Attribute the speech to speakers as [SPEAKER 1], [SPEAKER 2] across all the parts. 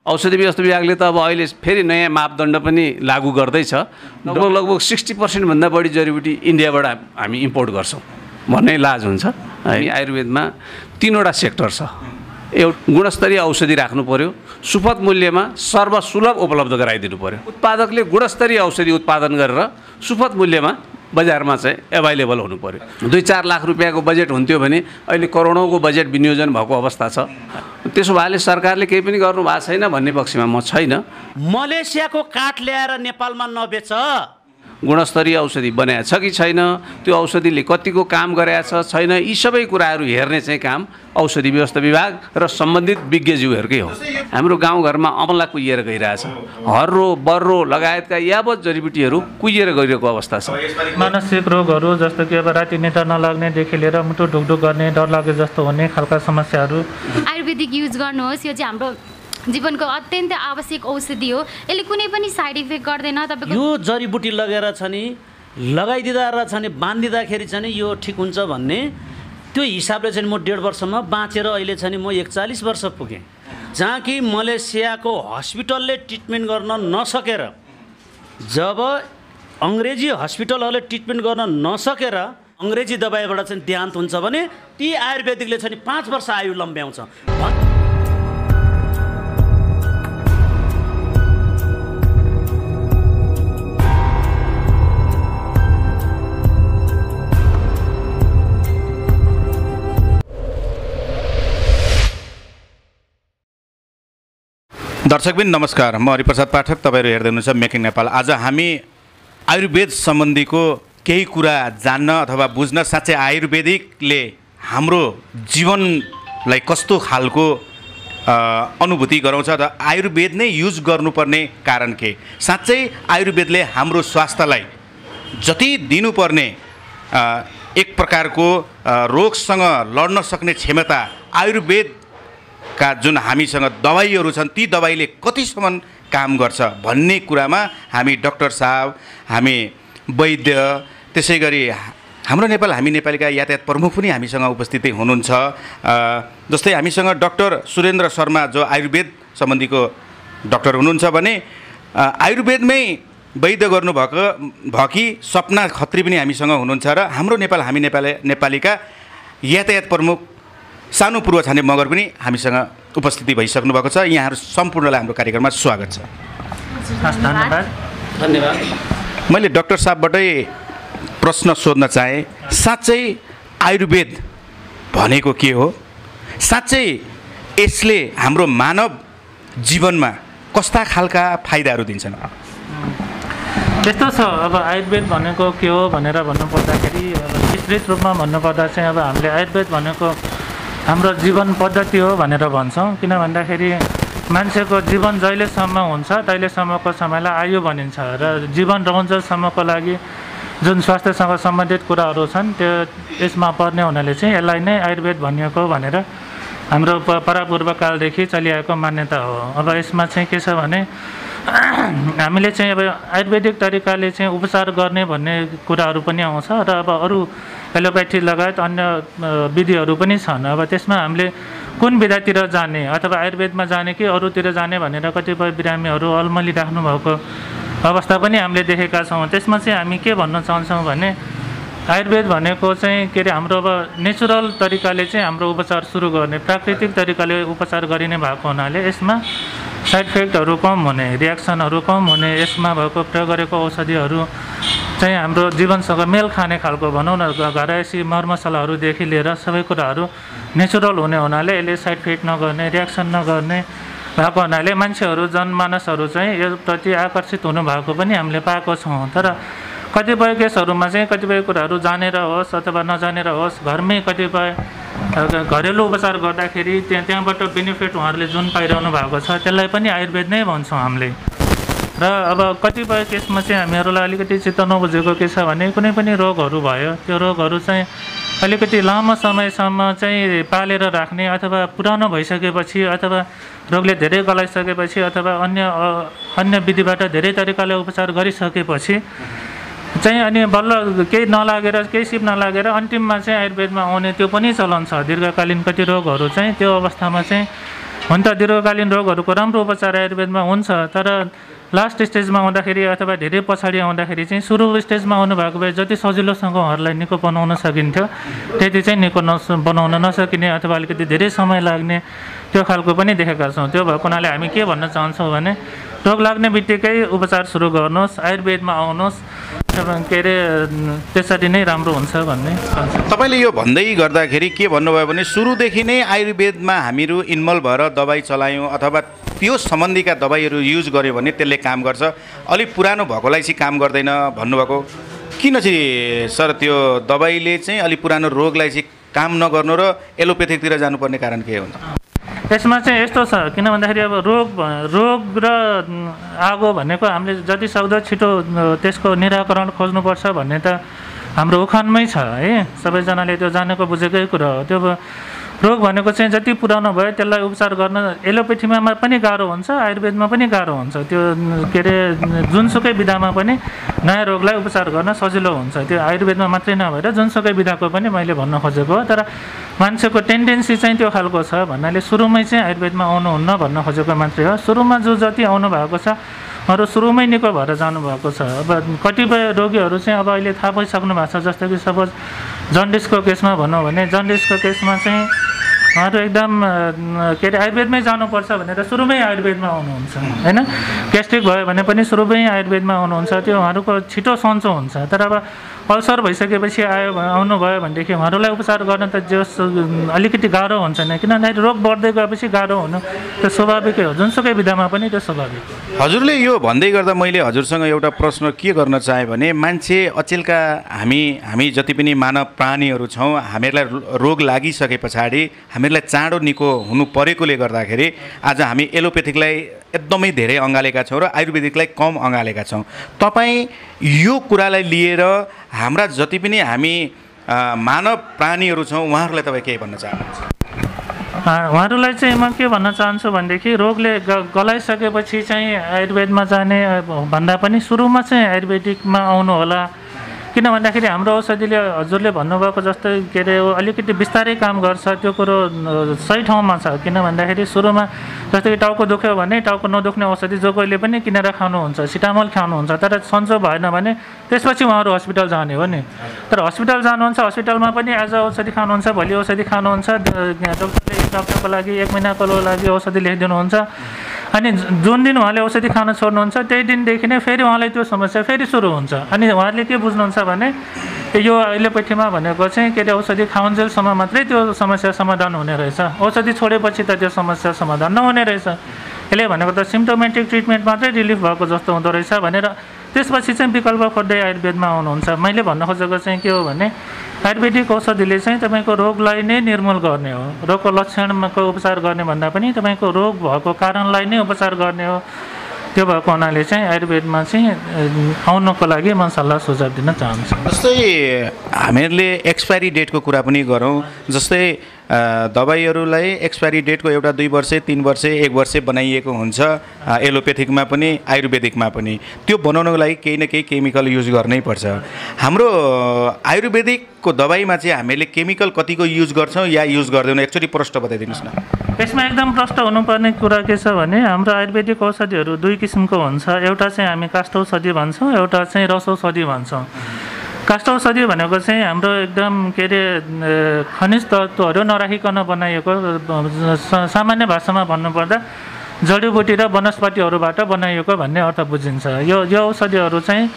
[SPEAKER 1] औषधि व्यवस्था विभागले त अब अहिले फेरि नयाँ मापदण्ड पनि लागू गर्दैछ। लगभग 60% भन्दा बढी जडीबुटी इन्डियाबाट हामी इम्पोर्ट गर्छौँ भन्ने लाज हुन्छ है। आयुर्वेदमा 3वटा सेक्टर छ। एउटा गुणस्तरीय औषधि राख्नु पर्यो, सुपथ मूल्यमा सर्वसुलभ उपलब्ध गराइदिनु पर्यो। उत्पादकले गुणस्तरीय औषधि उत्पादन गरेर सुपथ मूल्यमा बजारमा चाहिँ एभाइलेबल हुनु पर्यो। 2-4 लाख रुपियाँको बजेट हुन्थ्यो भने अहिले करोडौँको बजेट विनियोजन भएको अवस्था छ। त्यसो भएले सरकारले केही पनि गर्नु भएको छैन भन्ने पक्षमा म छैन।
[SPEAKER 2] मलेसियाको काठ ल्याएर नेपालमा नबेच।
[SPEAKER 1] गुणस्तरीय औषधि बनाएको छ कि छैन, त्यो औषधिले कतिको काम गरेको छ छैन, यी सबै कुराहरू हेर्ने चाहिँ काम औषधि व्यवस्था विभाग र सम्बन्धित विज्ञज्यूहरूकै हो। हाम्रो गाउँघरमा अमला कुहिएर गइरहेछ, हर्रो बर्रो लगायतका यावत जडीबुटीहरू कुहिएर गइरहेको अवस्था छ।
[SPEAKER 3] मानसिक रोगहरू जस्तो कि अब राति निद्रा नलाग्नेदेखि लिएर मुटु ढुकढुक गर्ने, डर लागे जस्तो हुने खालका समस्याहरू।
[SPEAKER 4] आयुर्वेदिक युज गर्नुहोस्, यो चाहिँ हाम्रो जीवनको अत्यन्त आवश्यक औषधि हो। यसले कुनै पनि साइड इफेक्ट गर्दैन तपाईको।
[SPEAKER 2] यो जडीबुटी लगेर छ नि, लगाइदिँदा छ नि, बाँधिँदाखेरि छ नि यो ठिक हुन्छ भन्ने त्यो हिसाबले चाहिँ म 1.5 वर्षमा बाँचेर अहिले छ नि म 41 वर्ष पुगेँ। जहाँ कि मलेसियाको हस्पिटलले ट्रिटमेन्ट गर्न नसकेर, जब अङ्ग्रेजी हस्पिटलहरूले ट्रिटमेन्ट गर्न नसकेर अङ्ग्रेजी दबाईबाट चाहिँ देहान्त हुन्छ भने ती आयुर्वेदिकले छ नि 5 वर्ष आयु लम्ब्याउँछ।
[SPEAKER 5] दर्शकबिन नमस्कार, म हरिप्रसाद पाठक, तपाईँहरू हेर्दै हुनुहुन्छ मेकिङ नेपाल। आज हामी आयुर्वेद सम्बन्धीको केही कुरा जान्न अथवा बुझ्न, साँच्चै आयुर्वेदिकले हाम्रो जीवनलाई कस्तो खालको अनुभूति गराउँछ र आयुर्वेद नै युज गर्नुपर्ने कारण के, साँच्चै आयुर्वेदले हाम्रो स्वास्थ्यलाई जति दिनुपर्ने एक प्रकारको रोगसँग लड्न सक्ने क्षमता आयुर्वेद का जुन हामीसँग दबाईहरू छन् ती दबाईले कतिसम्म काम गर्छ भन्ने कुरामा हामी डाक्टर साहब, हामी वैद्य, त्यसै गरी हाम्रो हामी नेपालीका यातायात प्रमुख पनि हामीसँग उपस्थित हुनुहुन्छ। जस्तै हामीसँग डाक्टर सुरेन्द्र शर्मा जो आयुर्वेद सम्बन्धीको डाक्टर हुनुहुन्छ भने आयुर्वेदमै वैद्य गर्नुभएकी सपना खत्री पनि हामीसँग हुनुहुन्छ र हाम्रो हामी नेपालीका यातायात प्रमुख सानो पूर्व छाने मगर पनि हामीसँग उपस्थिति भइसक्नु भएको छ। यहाँहरू सम्पूर्णलाई हाम्रो कार्यक्रममा स्वागत छ।
[SPEAKER 2] धन्यवाद।
[SPEAKER 5] मैले डाक्टर साहबबाटै प्रश्न सोध्न चाहे, साँच्चै आयुर्वेद भनेको के हो, साँच्चै यसले हाम्रो मानव जीवनमा कस्ता खालका फाइदाहरू दिन्छन्?
[SPEAKER 3] त्यस्तो छ। अब आयुर्वेद भनेको के हो भनेर भन्नुपर्दाखेरि विस्तृत रूपमा भन्नुपर्दा चाहिँ अब हामीले आयुर्वेद भनेको हाम्रो जीवन पद्धति हो भनेर भन्छौँ। किन भन्दाखेरि मान्छेको जीवन जहिलेसम्म हुन्छ तहिलेसम्मको समयलाई आयु भनिन्छ र जीवन रहन्जेलसम्मको लागि जुन स्वास्थ्यसँग सम्बन्धित कुराहरू छन् त्यो यसमा पर्ने हुनाले चाहिँ यसलाई नै आयुर्वेद भनिएको भनेर हाम्रो परापूर्वकालदेखि चलिआएको मान्यता हो। अब यसमा चाहिँ के छ भने हामीले चाहिँ अब आयुर्वेदिक तरिकाले चाहिँ उपचार गर्ने भन्ने कुराहरू पनि आउँछ र अब अरू एलोप्याथी लगायत अन्य विधिहरू पनि छन्। अब त्यसमा हामीले कुन विधातिर जाने अथवा आयुर्वेदमा जाने कि अरूतिर जाने भनेर कतिपय बिरामीहरू अलमली राख्नु भएको अवस्था पनि हामीले देखेका छौँ। त्यसमा चाहिँ हामी के भन्न चाहन्छौँ भने आयुर्वेद भनेको चाहिँ के अरे हाम्रो अब नेचुरल तरिकाले चाहिँ हाम्रो उपचार सुरु गर्ने, प्राकृतिक तरिकाले उपचार गरिने भएको हुनाले यसमा साइड इफेक्टहरू कम हुने, रियाक्सनहरू कम हुने, यसमा भएको प्रयोग गरेको औषधिहरू चाहिँ हाम्रो जीवनसँग मेल खाने खालको भनौँ न, घरैसी मरमसलाहरूदेखि लिएर सबै कुराहरू नेचुरल हुने हुनाले यसले साइड इफेक्ट नगर्ने, रियाक्सन नगर्ने भएको हुनाले मान्छेहरू जनमानसहरू चाहिँ यसप्रति आकर्षित हुनुभएको पनि हामीले पाएको छौँ। तर कतिपय केसहरूमा चाहिँ कतिपय कुराहरू जानेर होस् अथवा नजानेर होस् घरमै कतिपय घरेलु उपचार गर्दाखेरि त्यहाँबाट बेनिफिट उहाँहरूले जुन पाइरहनु भएको छ त्यसलाई पनि आयुर्वेद नै भन्छौँ हामीले। र अब कतिपय केसमा चाहिँ हामीहरूलाई अलिकति चित्त नबुझेको के छ भने कुनै पनि रोगहरू भयो, त्यो रोगहरू चाहिँ अलिकति लामो समयसम्म चाहिँ पालेर राख्ने अथवा पुरानो भइसकेपछि अथवा रोगले धेरै गलाइसकेपछि अथवा अन्य विधिबाट धेरै तरिकाले उपचार गरिसकेपछि चाहिँ अनि बल्ल केही नलागेर केही सिप नलागेर अन्तिममा चाहिँ आयुर्वेदमा आउने त्यो पनि चलन छ। दीर्घकालीन कति रोगहरू चाहिँ त्यो अवस्थामा चाहिँ हुन त दीर्घकालीन रोगहरूको राम्रो उपचार आयुर्वेदमा हुन्छ, तर लास्ट स्टेजमा आउँदाखेरि अथवा धेरै पछाडि आउँदाखेरि चाहिँ सुरु स्टेजमा आउनुभएको भए जति सजिलोसँग उहाँहरूलाई निको बनाउन सकिन्थ्यो त्यति चाहिँ निको बनाउन नसकिने अथवा अलिकति धेरै समय लाग्ने त्यो खालको पनि देखेका छौँ। त्यो भएको हुनाले हामी के भन्न चाहन्छौँ भने रोग लाग्ने बित्तिकै उपचार सुरु गर्नुहोस्, आयुर्वेदमा आउनुहोस्, के अरे त्यसरी नै राम्रो हुन्छ भन्ने।
[SPEAKER 5] तपाईँले यो भन्दै गर्दाखेरि के भन्नुभयो भने सुरुदेखि नै आयुर्वेदमा हामीहरू इन्भल्भ भएर दबाई चलायौँ अथवा त्यो सम्बन्धीका दबाईहरू युज गऱ्यो भने त्यसले काम गर्छ, अलिक पुरानो भएकोलाई चाहिँ काम गर्दैन भन्नुभएको। किन चाहिँ सर त्यो दबाईले चाहिँ अलिक पुरानो रोगलाई चाहिँ काम नगर्नु र एलोपेथिकतिर जानुपर्ने कारण के हुन्छ?
[SPEAKER 3] यसमा चाहिँ यस्तो छ, किन भन्दाखेरि अब रोग र आगो भनेको हामीले जति सक्दो छिटो त्यसको निराकरण खोज्नुपर्छ भन्ने त हाम्रो उखानमै छ है, सबैजनाले त्यो जानेको बुझेकै कुरा हो। त्यो रोग भनेको चाहिँ जति पुरानो भयो त्यसलाई उपचार गर्न एलोपेथीमा पनि गाह्रो हुन्छ, आयुर्वेदमा पनि गाह्रो हुन्छ। त्यो के अरे जुनसुकै विधामा पनि नयाँ रोगलाई उपचार गर्न सजिलो हुन्छ। त्यो आयुर्वेदमा मात्रै नभएर जुनसुकै विधाको पनि मैले भन्न खोजेको हो। तर मान्छेको टेन्डेन्सी चाहिँ त्यो खालको छ भन्नाले सुरुमै चाहिँ आयुर्वेदमा आउनुहुन्न भन्न खोजेको मात्रै हो। सुरुमा जो जति आउनु भएको छ अरू सुरुमै निको भएर जानुभएको छ। अब कतिपय रोगीहरू चाहिँ अब अहिले थाहा पाइसक्नु भएको छ, जस्तो कि सपोज जन्डिसको केसमा भनौँ भने जन्डिसको केसमा चाहिँ उहाँहरू एकदम के अरे आयुर्वेदमै जानुपर्छ भनेर सुरुमै आयुर्वेदमा आउनुहुन्छ होइन। ग्यास्ट्रिक भयो भने पनि सुरुमै आयुर्वेदमा आउनुहुन्छ, त्यो उहाँहरूको छिटो सन्चो हुन्छ। तर अब अल्सर भइसकेपछि आउनुभयो भनेदेखि उहाँहरूलाई उपचार गर्न त जस अलिकति गाह्रो हुन्छ नि, किनभने रोग बढ्दै गएपछि गाह्रो हुनु त्यो स्वाभाविकै हो, जुनसुकै विधामा पनि त्यो स्वाभाविक हो।
[SPEAKER 5] हजुरले यो भन्दै गर्दा मैले हजुरसँग एउटा प्रश्न के गर्न चाहेँ भने मान्छे अचेलका हामी जति पनि मानव प्राणीहरू छौँ, हामीहरूलाई रोग लागिसके पछाडि हामीहरूलाई चाँडो निको हुनु परेकोले गर्दाखेरि आज हामी एलोपेथिकलाई एकदमै धेरै अँगालेका छौँ र आयुर्वेदिकलाई कम अँगालेका छौँ। तपाईँ यो कुरालाई लिएर हाम्रा जति पनि हामी मानव प्राणीहरू छौँ उहाँहरूलाई तपाईँ के भन्न चाहनुहुन्छ?
[SPEAKER 3] उहाँहरूलाई चाहिँ म के भन्न चाहन्छु भनेदेखि रोगले गलाइसकेपछि चाहिँ आयुर्वेदमा जाने भन्दा पनि सुरुमा चाहिँ आयुर्वेदिकमा आउनु होला। किन भन्दाखेरि हाम्रो औषधिले हजुरले भन्नुभएको जस्तै के अरे अलिकति बिस्तारै काम गर्छ, त्यो कुरो सही ठाउँमा छ। किन भन्दाखेरि सुरुमा जस्तै कि टाउको दुख्यो भने टाउको नदुख्ने औषधि जो कोहीले पनि किनेर खानुहुन्छ, सिटामोल खानुहुन्छ, तर सन्चो भएन भने त्यसपछि उहाँहरू हस्पिटल जाने हो नि। तर हस्पिटल जानुहुन्छ, हस्पिटलमा पनि आज औषधि खानुहुन्छ, भोलि औषधि खानुहुन्छ, डक्टरले एक हप्ताको लागि 1 महिनाको लागि औषधि लेखिदिनुहुन्छ। अनि जुन दिन उहाँले औषधि खान छोड्नुहुन्छ त्यही दिनदेखि नै फेरि उहाँलाई त्यो समस्या फेरि सुरु हुन्छ। अनि उहाँले के बुझ्नुहुन्छ भने यो एलोपेथीमा भनेको चाहिँ के अरे औषधि खाउन्जेलसम्म मात्रै त्यो समस्या समाधान हुने रहेछ, औषधि छोडेपछि त त्यो समस्या समाधान नहुने रहेछ। यसले भनेको त सिम्टोमेटिक ट्रिटमेन्ट मात्रै रिलिफ भएको जस्तो हुँदो रहेछ भनेर त्यसपछि चाहिँ विकल्प खोज्दै आयुर्वेदमा आउनुहुन्छ। मैले भन्न खोजेको चाहिँ के हो भने आयुर्वेदिक औषधिले चाहिँ तपाईँको रोगलाई नै निर्मूल गर्ने हो, रोगको लक्षणको उपचार गर्ने भन्दा पनि तपाईँको रोग भएको कारणलाई नै उपचार गर्ने हो। त्यो भएको हुनाले चाहिँ आयुर्वेदमा चाहिँ आउनको लागि म सल्लाह सुझाव दिन चाहन्छु।
[SPEAKER 5] जस्तै हामीहरूले एक्सपायरी डेटको कुरा पनि गरौँ, जस्तै दबाईहरूलाई एक्सपायरी डेटको एउटा 2 वर्ष 3 वर्ष 1 वर्ष बनाइएको हुन्छ एलोपेथिकमा पनि आयुर्वेदिकमा पनि। त्यो बनाउनको लागि केही न केही केमिकल युज गर्नै पर्छ। हाम्रो आयुर्वेदिकको दबाईमा चाहिँ हामीले केमिकल कतिको युज गर्छौँ या युज गर्दैनौँ, एकचोटि प्रष्ट बताइदिनुहोस् न।
[SPEAKER 3] यसमा एकदम प्रष्ट हुनुपर्ने कुरा के छ भने हाम्रो आयुर्वेदिक औषधिहरू 2 किसिमको हुन्छ। एउटा चाहिँ हामी काष्ठौषधि भन्छौँ, एउटा चाहिँ रसौषधि भन्छौँ। काष्ठौषधि भनेको चाहिँ हाम्रो एकदम के अरे खनिज तत्त्वहरू नराखिकन बनाइएको, सामान्य भाषामा भन्नुपर्दा जडीबुटी र वनस्पतिहरूबाट बनाइएको भन्ने अर्थ बुझिन्छ। यो औषधिहरू चाहिँ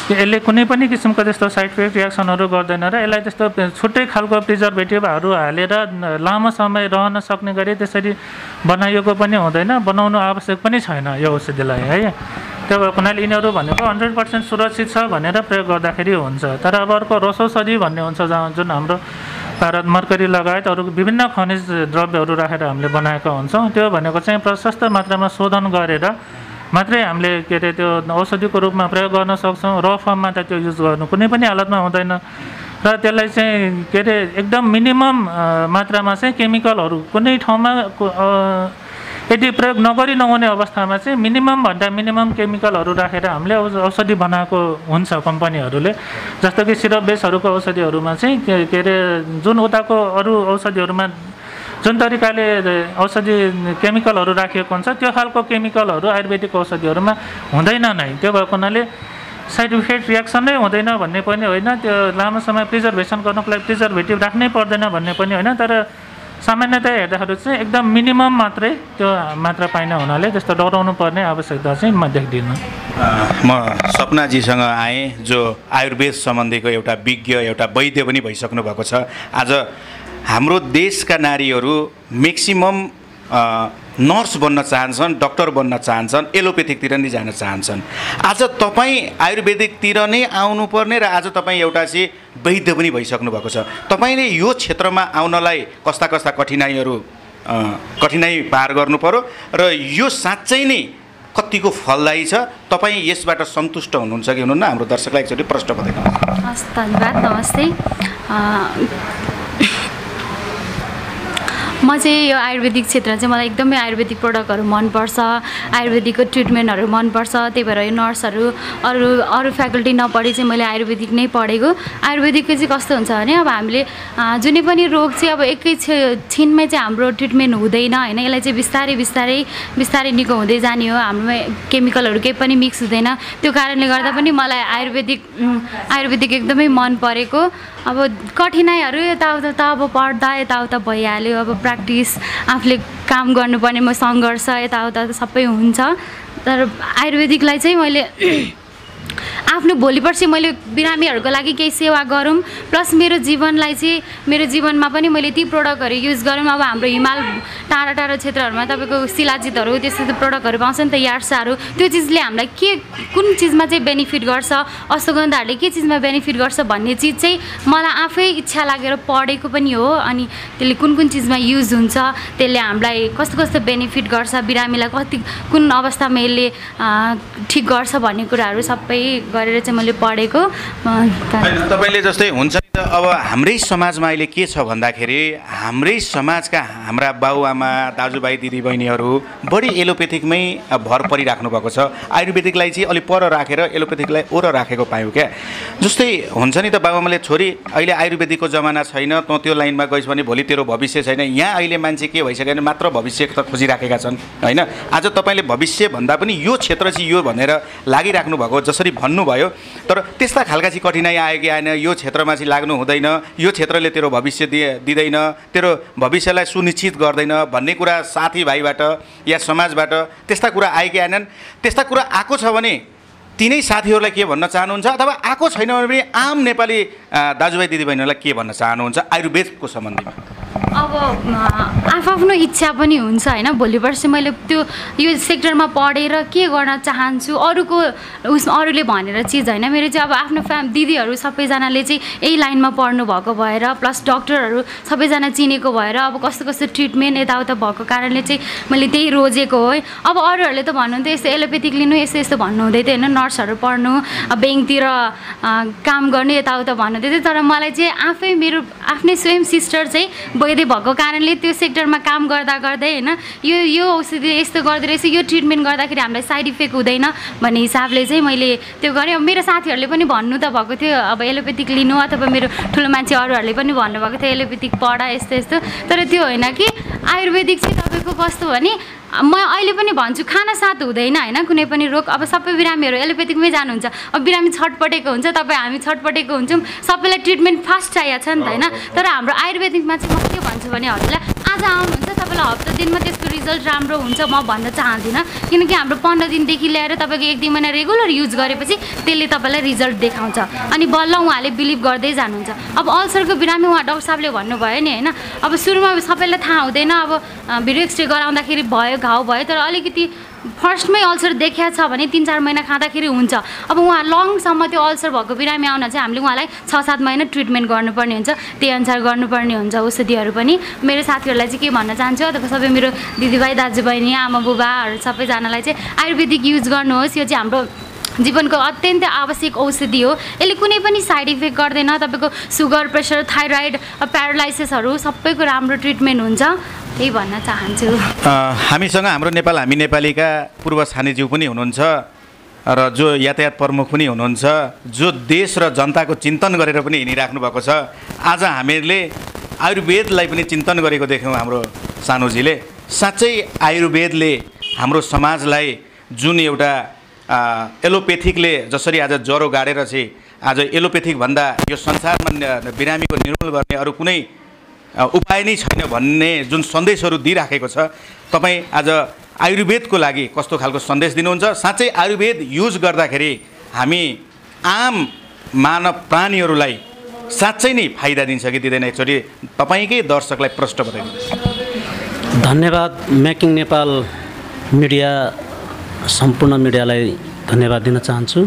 [SPEAKER 3] यसले कुनै पनि किसिमको त्यस्तो साइड इफेक्ट रियाक्सनहरू गर्दैन र यसलाई त्यस्तो छुट्टै खालको प्रिजर्भेटिभहरू हालेर लामो समय रहन सक्ने गरी त्यसरी बनाइएको पनि हुँदैन, बनाउनु आवश्यक पनि छैन यो औषधिलाई है। त्यो भएको हुनाले यिनीहरू भनेको 100% सुरक्षित छ भनेर प्रयोग गर्दाखेरि हुन्छ। तर अब अर्को रसौषधि भन्ने हुन्छ जुन हाम्रो भारत मर्करी लगायत अरू विभिन्न खनिज द्रव्यहरू राखेर हामीले बनाएका हुन्छौँ। त्यो भनेको चाहिँ प्रशस्त मात्रामा शोधन गरेर मात्रै हामीले के अरे त्यो औषधिको रूपमा प्रयोग गर्न सक्छौँ। र फर्ममा त त्यो युज गर्नु कुनै पनि हालतमा हुँदैन र त्यसलाई चाहिँ के अरे एकदम मिनिमम मात्रामा चाहिँ केमिकलहरू कुनै ठाउँमा यदि प्रयोग नगरी नहुने अवस्थामा चाहिँ मिनिमम केमिकलहरू राखेर हामीले औषधि बनाएको हुन्छ कम्पनीहरूले। जस्तो कि सिरप बेसहरूको औषधिहरूमा चाहिँ के अरे जुन उताको अरू औषधिहरूमा जुन तरिकाले औषधि केमिकलहरू राखिएको हुन्छ त्यो खालको केमिकलहरू आयुर्वेदिक औषधिहरूमा हुँदैन नै। त्यो भएको हुनाले साइड इफेक्ट रियाक्सन नै हुँदैन भन्ने पनि होइन, त्यो लामो समय प्रिजर्भेसन गर्नुको लागि प्रिजर्भेटिभ राख्नै पर्दैन भन्ने पनि होइन, तर सामान्यतया हेर्दाखेरि चाहिँ एकदम मिनिमम मात्रै त्यो मात्रा पाइने हुनाले त्यस्तो डराउनु पर्ने आवश्यकता चाहिँ म देख्दिनँ।
[SPEAKER 5] म सपनाजीसँग आएँ, जो आयुर्वेद सम्बन्धीको एउटा विज्ञ, एउटा वैद्य पनि भइसक्नु भएको छ। आज हाम्रो देशका नारीहरू म्याक्सिमम नर्स बन्न चाहन्छन्, डक्टर बन्न चाहन्छन्, एलोपेथिकतिर नै जान चाहन्छन्। आज तपाईँ आयुर्वेदिकतिर नै आउनुपर्ने र आज तपाईँ एउटा चाहिँ वैद्य पनि भइसक्नु भएको छ। तपाईँले यो क्षेत्रमा आउनलाई कस्ता कस्ता कठिनाइ पार गर्नु पर्यो र यो साँच्चै नै कतिको फलदायी छ? तपाईँ यसबाट सन्तुष्ट हुनुहुन्छ कि हुनुहुन्न? हाम्रो दर्शकलाई एकचोटि प्रश्न बताइदिनुहोस्।
[SPEAKER 4] हस्, धन्यवाद, नमस्ते। म चाहिँ यो आयुर्वेदिक क्षेत्र चाहिँ मलाई एकदमै आयुर्वेदिक प्रडक्टहरू मनपर्छ, आयुर्वेदिकको ट्रिटमेन्टहरू मनपर्छ। त्यही भएर यो नर्सहरू अरू फ्याकल्टी नपढी चाहिँ मैले आयुर्वेदिक नै पढेको। आयुर्वेदिकको चाहिँ कस्तो हुन्छ भने अब हामीले जुनै पनि रोग चाहिँ अब एकै छिनमै चाहिँ हाम्रो ट्रिटमेन्ट हुँदैन होइन, यसलाई चाहिँ बिस्तारै निको हुँदै जाने हो। हाम्रोमा केमिकलहरू केही पनि मिक्स हुँदैन। त्यो कारणले गर्दा पनि मलाई आयुर्वेदिक एकदमै मन परेको। अब कठिनाइहरू यताउता त अब पढ्दा यताउता भइहाल्यो, अब प्र्याक्टिस आफूले काम गर्नुपर्ने सङ्घर्ष यताउता सबै हुन्छ। तर आयुर्वेदिकलाई चाहिँ मैले आफ्नो भोलिपर्सि मैले बिरामीहरूको लागि केही सेवा गरौँ, प्लस मेरो जीवनमा पनि मैले ती प्रडक्टहरू युज गरौँ। अब हाम्रो हिमाल टाढा क्षेत्रहरूमा तपाईँको शिलाजितहरू त्यस्तो प्रडक्टहरू पाउँछ नि त, यार्साहरू, त्यो चिजले हामीलाई कुन चिजमा चाहिँ बेनिफिट गर्छ, अश्वगन्धाहरूले के चिजमा बेनिफिट गर्छ भन्ने चिज चाहिँ मलाई आफै इच्छा लागेर पढेको पनि हो। अनि त्यसले कुन चिजमा युज हुन्छ, त्यसले हामीलाई कस्तो बेनिफिट गर्छ, बिरामीलाई कुन अवस्थामा यसले ठिक गर्छ भन्ने कुराहरू सबै गरेर चाहिँ मैले पढेको।
[SPEAKER 5] तपाईँले जस्तै हुन्छ नि त, अब हाम्रै समाजमा अहिले के छ भन्दाखेरि हाम्रै समाजका हाम्रा बाबुआमा, दाजुभाइ, दिदीबहिनीहरू बढी एलोपेथिकमै भर परिराख्नु भएको छ। आयुर्वेदिकलाई चाहिँ अलिक पर राखेर एलोपेथिकलाई ओर राखेको पायौँ क्या। जस्तै हुन्छ नि त, बाबुआमाले छोरी अहिले आयुर्वेदिकको जमाना छैन, तँ त्यो लाइनमा गइस् भने भोलि तेरो भविष्य छैन। यहाँ अहिले मान्छे के भइसक्यो भने मात्र भविष्य त खोजिराखेका छन् होइन। आज तपाईँले भविष्य भन्दा पनि यो क्षेत्र चाहिँ यो भनेर लागिराख्नु भएको जसरी भन्नुभयो, तर त्यस्ता खालका चाहिँ कठिनाइ आयो कि आएन, यो क्षेत्रमा चाहिँ लाग्नु हुँदैन, यो क्षेत्रले तेरो भविष्य दिँदैन, तेरो भविष्यलाई सुनिश्चित गर्दैन भन्ने कुरा साथीभाइबाट या समाजबाट त्यस्ता कुरा आयो कि आएनन्? त्यस्ता कुरा आएको छ भने तिनै साथीहरूलाई के भन्न चाहनुहुन्छ, अथवा आएको छैन भने पनि आम नेपाली दाजुभाइ दिदीबहिनीहरूलाई के भन्न चाहनुहुन्छ आयुर्वेदको सम्बन्धमा?
[SPEAKER 4] अब आफ्नो इच्छा पनि हुन्छ होइन। भोलिपर्सि मैले यो सेक्टरमा पढेर के गर्न चाहन्छु, अरूले भनेर चिज होइन। मेरो चाहिँ अब आफ्नो दिदीहरू सबैजनाले चाहिँ यही लाइनमा पढ्नु भएको भएर, प्लस डक्टरहरू सबैजना चिनेको भएर अब कस्तो ट्रिटमेन्ट यताउता भएको कारणले चाहिँ मैले त्यही रोजेको हो। अब अरूहरूले त भन्नुहुन्थ्यो यस्तो एलोपेथिक लिनु, यस्तो भन्नुहुँदै थियो होइन, नर्सहरू पढ्नु, ब्याङ्कतिर काम गर्नु यताउता भन्नुहुँदै थियो। तर मलाई चाहिँ आफै मेरो आफ्नै स्वयं सिस्टर चाहिँ वैद्य भएको कारणले त्यो सेक्टरमा काम गर्दा होइन, यो औषधि यस्तो गर्दो रहेछ, यो ट्रिटमेन्ट गर्दाखेरि हामीलाई साइड इफेक्ट हुँदैन भन्ने हिसाबले चाहिँ मैले त्यो गरेँ। मेरो साथीहरूले पनि भन्नु त भएको थियो अब एलोपेथिक लिनु, अथवा मेरो ठुलो मान्छे अरूहरूले पनि भन्नुभएको थियो एलोपेथिक पढ यस्तो। तर त्यो होइन कि आयुर्वेदिक चाहिँ तपाईँको कस्तो भने म अहिले पनि भन्छु, खाना साथ हुँदैन होइन कुनै पनि रोग। अब सबै बिरामीहरू एलोपेथिकमै जानुहुन्छ, अब बिरामी छटपटेको हुन्छ, हामी छटपटेको हुन्छौँ, सबैलाई ट्रिटमेन्ट फास्ट चाहिएको छ नि त होइन। तर हाम्रो आयुर्वेदिकमा चाहिँ म के भन्छु भने हजुरलाई आज आउनुहुन्छ, तपाईँलाई हप्ता दिनमा त्यसको रिजल्ट राम्रो हुन्छ म भन्न चाहदिनँ, किनकि हाम्रो 15 दिनदेखि ल्याएर तपाईँको 1-2 महिना रेगुलर युज गरेपछि त्यसले तपाईँलाई रिजल्ट देखाउँछ। अनि बल्ल उहाँले बिलिभ गर्दै जानुहुन्छ। अब अल्सरको बिरामी उहाँ डाक्टर साहबले भन्नुभयो नि होइन, अब सुरुमा सबैलाई थाहा हुँदैन, अब भिडियो एक्सरे गराउँदाखेरि घाउ भयो, तर अलिकति फर्स्टमै अल्सर देखिया छ भने 3-4 महिना खाँदाखेरि हुन्छ। अब उहाँ लङसम्म त्यो अल्सर भएको बिरामी आउन चाहिँ हामीले उहाँलाई 6-7 महिना ट्रिटमेन्ट गर्नुपर्ने हुन्छ, त्यही अनुसार गर्नुपर्ने हुन्छ औषधिहरू पनि। मेरो साथीहरूलाई चाहिँ के भन्न चाहन्छु, अथवा सबै मेरो दिदीभाइ, दाजुबहिनी, आमा बुबाहरू सबैजनालाई चाहिँ आयुर्वेदिक युज गर्नुहोस्। यो चाहिँ हाम्रो जीवनको अत्यन्तै आवश्यक औषधि हो। यसले कुनै पनि साइड इफेक्ट गर्दैन। तपाईँको सुगर, प्रेसर, थाइरोइड, प्यारालाइसिसहरू सबैको राम्रो ट्रिटमेन्ट हुन्छ, त्यही भन्न चाहन्छु।
[SPEAKER 5] हामीसँग हाम्रो हामी नेपालीका पूर्व छानेज्यू पनि हुनुहुन्छ र जो यातायात प्रमुख पनि हुनुहुन्छ, जो देश र जनताको चिन्तन गरेर पनि हिँडिराख्नु भएको छ। आज हामीहरूले आयुर्वेदलाई पनि चिन्तन गरेको देख्यौँ हाम्रो सानुजीले। साँच्चै आयुर्वेदले हाम्रो समाजलाई जुन एउटा एलोपेथिकले जसरी आज ज्वरो गाडेर चाहिँ आज एलोपेथिक भन्दा यो संसारमा बिरामीको निर्मूल गर्ने अरू कुनै उपाय नै छैन भन्ने जुन सन्देशहरू दिइराखेको छ, तपाईँ आज आयुर्वेदको लागि कस्तो खालको सन्देश दिनुहुन्छ? साँच्चै आयुर्वेद युज गर्दाखेरि हामी आम मानव प्राणीहरूलाई साँच्चै नै फाइदा दिन्छ कि दिँदैन? एकचोटि तपाईँकै दर्शकलाई प्रश्न बताइदिनुहोस्।
[SPEAKER 2] धन्यवाद मेकिङ नेपाल मिडिया, सम्पूर्ण मिडियालाई धन्यवाद दिन चाहन्छु।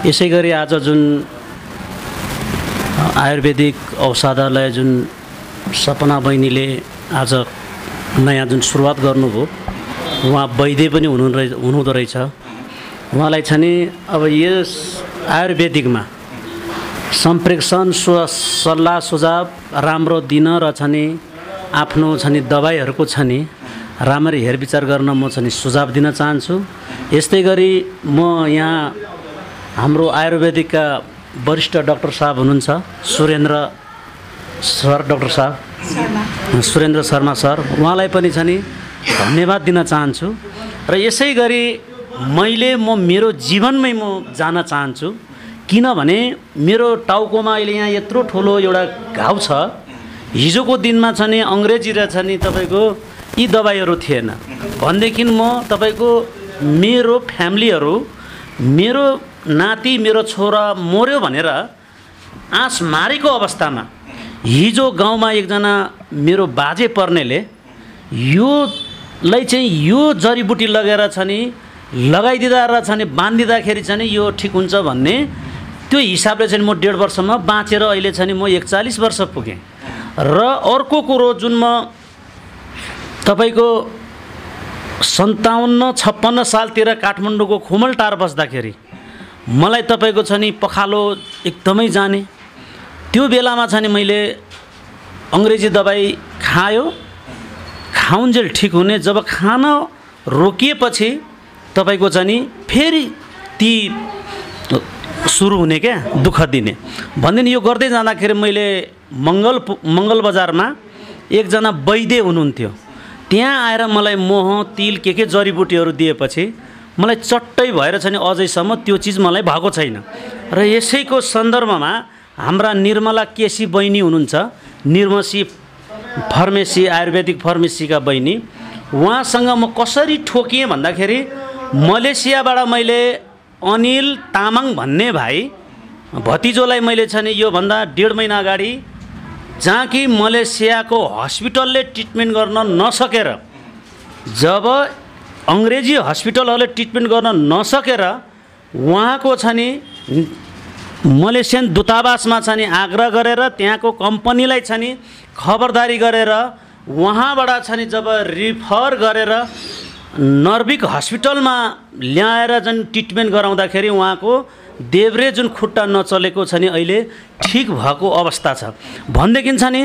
[SPEAKER 2] यसै गरी आज जुन आयुर्वेदिक औषधालय जुन सपना बहिनीले आज नयाँ जुन सुरुवात गर्नुभयो, उहाँ वैद्य पनि हुनुहुँदो रहेछ। उहाँलाई छ नि अब यस आयुर्वेदिकमा सम्प्रेक्षण सल्लाह सुझाव राम्रो दिन र छ नि आफ्नो छ नि दबाईहरूको छ नि राम्ररी हेरविचार गर्न म छ नि सुझाव दिन चाहन्छु। यस्तै गरी म यहाँ हाम्रो आयुर्वेदिकका वरिष्ठ डाक्टर साहब हुनुहुन्छ, सुरेन्द्र शर्मा सर, उहाँलाई पनि छ नि धन्यवाद दिन चाहन्छु। र यसै गरी म मेरो जीवनमै म जान चाहन्छु, किनभने मेरो टाउकोमा अहिले यहाँ यत्रो ठुलो एउटा घाउ छ। हिजोको दिनमा छ नि अङ्ग्रेजी र छ नि तपाईँको यी दबाईहरू थिएन भनेदेखि म तपाईँको मेरो फ्यामिलीहरू, मेरो नाति, मेरो छोरा मर्यो भनेर आँस मारेको अवस्थामा हिजो गाउँमा एकजना मेरो बाजे पर्नेले योलाई चाहिँ यो जडीबुटी लगेर छ नि लगाइदिँदा र छ नि बाँधिदिँदाखेरि छ नि यो ठिक हुन्छ भन्ने त्यो हिसाबले चाहिँ म 1.5 वर्षमा बाँचेर अहिले छ नि म 41 वर्ष पुगेँ। र अर्को कुरो जुन म तपाईँको 57-56 सालतिर काठमाडौँको खुमलटार बस्दाखेरि मलाई तपाईँको छ नि पखालो एकदमै जाने। त्यो बेलामा छ नि मैले अङ्ग्रेजी दबाई खाउन्जेल ठिक हुने, जब खान रोकिएपछि तपाईँको छ नि फेरि ती सुरु हुने क्या दुःख दिने भन्दिन। यो गर्दै जाँदाखेरि मैले मङ्गल बजारमा एकजना वैद्य हुनुहुन्थ्यो, त्यहाँ आएर मलाई मह तिल के जडीबुटीहरू दिएपछि मलाई चट्टै भएर छ नि अझैसम्म त्यो चिज मलाई भएको छैन। र यसैको सन्दर्भमा हाम्रा निर्मला केसी बहिनी हुनुहुन्छ, निर्मसी फार्मेसी आयुर्वेदिक फार्मेसीका बहिनी, उहाँसँग म कसरी ठोकिएँ भन्दाखेरि मलेसियाबाट मैले अनिल तामाङ भन्ने भाइ भतिजोलाई मैले छ नि योभन्दा 1.5 महिना अगाडि जहाँ कि मलेसियाको हस्पिटलले ट्रिटमेन्ट गर्न नसकेर, जब अङ्ग्रेजी हस्पिटलहरूले ट्रिटमेन्ट गर्न नसकेर उहाँको छ नि मलेसियन दूतावासमा छ नि आग्रह गरेर त्यहाँको कम्पनीलाई छ नि खबरदारी गरेर उहाँबाट छ नि जब रिफर गरेर नर्भिक हस्पिटलमा ल्याएर जुन ट्रिटमेन्ट गराउँदाखेरि उहाँको देब्रे जुन खुट्टा नचलेको छ नि अहिले ठिक भएको अवस्था छ भनेदेखि छ नि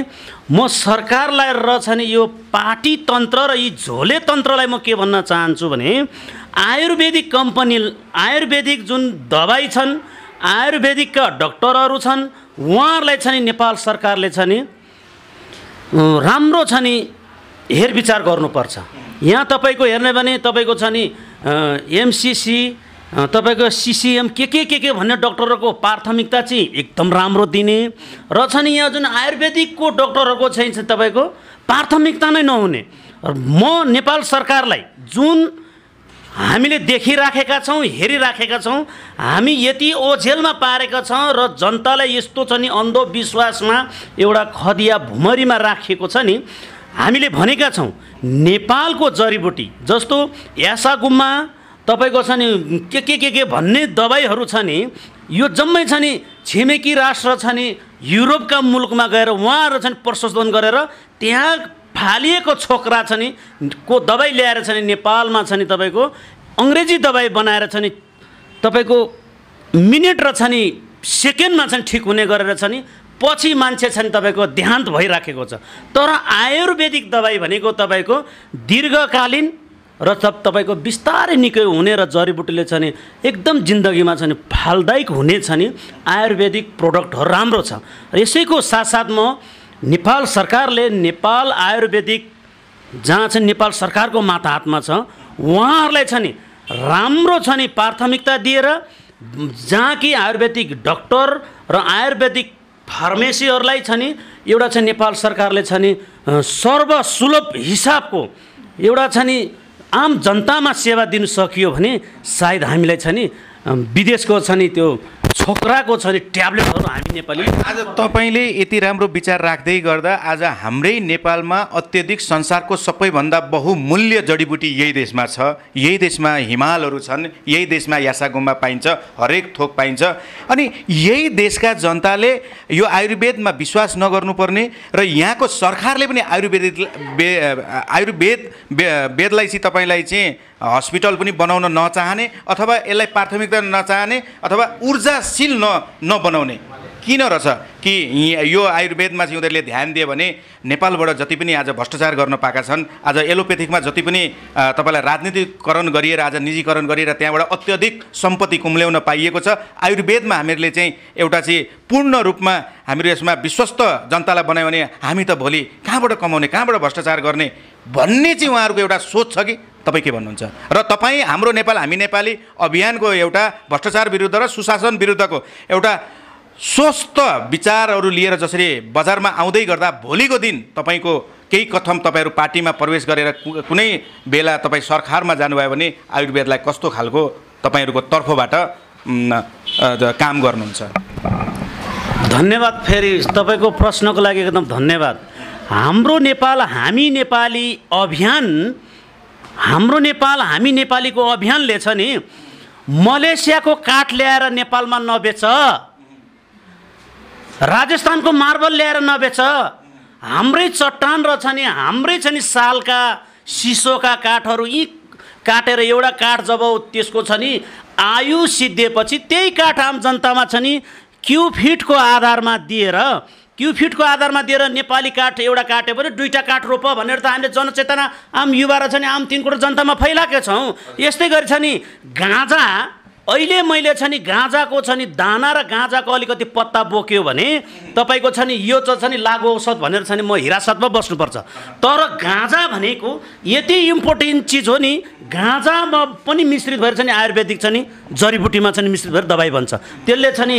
[SPEAKER 2] म सरकारलाई र छ नि यो पार्टी तन्त्र र यी झोले तन्त्रलाई म के भन्न चाहन्छु भने आयुर्वेदिक कम्पनी, आयुर्वेदिक जुन दबाई छन्, आयुर्वेदिकका डक्टरहरू छन्, उहाँहरूलाई छ नि नेपाल सरकारले छ नि राम्रो छ नि हेरविचार गर्नुपर्छ। यहाँ तपाईँको हेर्ने भने तपाईँको छ नि एमसीसी, तपाईँको सीसीएम के भन्ने डक्टरहरूको प्राथमिकता चाहिँ एकदम राम्रो दिने र छ नि यहाँ जुन आयुर्वेदिकको डक्टरहरूको चाहिँ तपाईँको प्राथमिकता नै नहुने। म नेपाल सरकारलाई जुन हामीले देखिराखेका छौँ, हेरिराखेका छौँ, हामी यति ओझेलमा पारेका छौँ र जनतालाई यस्तो छ नि अन्धविश्वासमा एउटा खदिया भुमरीमा राखिएको छ नि। हामीले भनेका छौँ नेपालको जडीबुटी जस्तो यासागुम्मा तपाईँको छ नि के भन्ने दबाईहरू छ नि, यो जम्मै छ नि छिमेकी राष्ट्र छ नि युरोपका मुलुकमा गएर उहाँहरू छ नि प्रशोधन गरेर त्यहाँ फालिएको छोक्रा छ नि को दबाई ल्याएर छ नि नेपालमा छ नि तपाईँको अङ्ग्रेजी दबाई बनाएर छ नि तपाईँको मिनेट र छ नि सेकेन्डमा छ नि ठिक हुने गरेर छ नि पछि मान्छे छ नि तपाईँको देहान्त भइराखेको छ। तर आयुर्वेदिक दबाई भनेको तपाईँको दीर्घकालीन र तपाईँको बिस्तारै निकै हुने र जडीबुटीले छ नि एकदम जिन्दगीमा छ नि फालदायक हुने छ नि आयुर्वेदिक प्रोडक्टहरू राम्रो छ। यसैको साथसाथ म नेपाल सरकारले नेपाल आयुर्वेदिक जहाँ चाहिँ नेपाल सरकारको माथा हातमा छ उहाँहरूलाई छ नि राम्रो छ नि प्राथमिकता दिएर जहाँ कि आयुर्वेदिक डक्टर र आयुर्वेदिक फार्मेसीहरूलाई छ नि एउटा चाहिँ नेपाल सरकारले छ नि सर्वसुलभ हिसाबको एउटा छ नि आम जनतामा सेवा दिन सकियो भने सायद हामीलाई छ नि विदेशको छ नि त्यो छोक्राको छ नि ट्याब्लेटहरू हामी नेपाली
[SPEAKER 5] आज तपाईँले यति राम्रो विचार राख्दै गर्दा आज हाम्रै नेपालमा अत्यधिक संसारको सबैभन्दा बहुमूल्य जडीबुटी यही देशमा छ। यही देशमा हिमालहरू छन्, यही देशमा यासागुम्बा पाइन्छ, हरेक थोक पाइन्छ। अनि यही देशका जनताले यो आयुर्वेदमा विश्वास नगर्नुपर्ने र यहाँको सरकारले पनि आयुर्वेदलाई चाहिँ तपाईँलाई चाहिँ हस्पिटल पनि बनाउन नचाहने अथवा यसलाई प्राथमिकता नचाहने अथवा ऊर्जाशील नबनाउने किन रहेछ कि यो आयुर्वेदमा चाहिँ उनीहरूले ध्यान दियो भने नेपालबाट जति पनि आज भ्रष्टाचार गर्न पाएका छन्, आज एलोपेथिकमा जति पनि तपाईँलाई राजनीतिकरण गरिएर आज निजीकरण गरिएर त्यहाँबाट अत्यधिक सम्पत्ति कुम्ल्याउन पाइएको छ। आयुर्वेदमा हामीहरूले चाहिँ एउटा चाहिँ पूर्ण रूपमा हामीहरू यसमा विश्वस्त जनतालाई बनायो भने हामी त भोलि कहाँबाट कमाउने, कहाँबाट भ्रष्टाचार गर्ने भन्ने चाहिँ उहाँहरूको एउटा सोच छ कि तपाईँ के भन्नुहुन्छ? र तपाईँ हाम्रो नेपाल हामी नेपाली अभियानको एउटा भ्रष्टाचार विरुद्ध र सुशासन विरुद्धको एउटा स्वस्थ विचारहरू लिएर जसरी बजारमा आउँदै गर्दा भोलिको दिन तपाईँको केही कथम तपाईँहरू पार्टीमा प्रवेश गरेर कुनै बेला तपाईँ सरकारमा जानुभयो भने आयुर्वेदलाई कस्तो खालको तपाईँहरूको तर्फबाट काम गर्नुहुन्छ?
[SPEAKER 2] धन्यवाद। फेरि तपाईँको प्रश्नको लागि एकदम धन्यवाद। हाम्रो नेपाल हामी नेपाली अभियान, हाम्रो नेपाल हामी नेपालीको अभियानले छ नि मलेसियाको काठ ल्याएर नेपालमा नबेच, राजस्थानको मार्बल ल्याएर नबेच, हाम्रै चट्टान र छ नि हाम्रै छ नि सालका सिसोका काठहरू यी काटेर एउटा काठ जब त्यसको छ नि आयु सिद्धिएपछि त्यही काठ आम जनतामा छ नि क्युफिटको आधारमा दिएर नेपाली काठ एउटा काट्यो भने दुईटा काठ रोप भनेर त हामीले जनचेतना आम युवा र छ नि आम 3 करोड जनतामा फैलाएका छौँ। यस्तै गरी छ नि गाँजा, अहिले मैले छ नि गाँजाको छ नि दाना र गाँजाको अलिकति पत्ता बोक्यो भने तपाईँको छ नि यो छ नि लागु औषध भनेर छ नि म हिरासतमा बस्नुपर्छ। तर गाँजा भनेको यति इम्पोर्टेन्ट चिज हो नि, गाँजामा पनि मिश्रित भएर छ नि आयुर्वेदिक छ नि जडीबुटीमा छ नि मिश्रित भएर दबाई बन्छ। त्यसले छ नि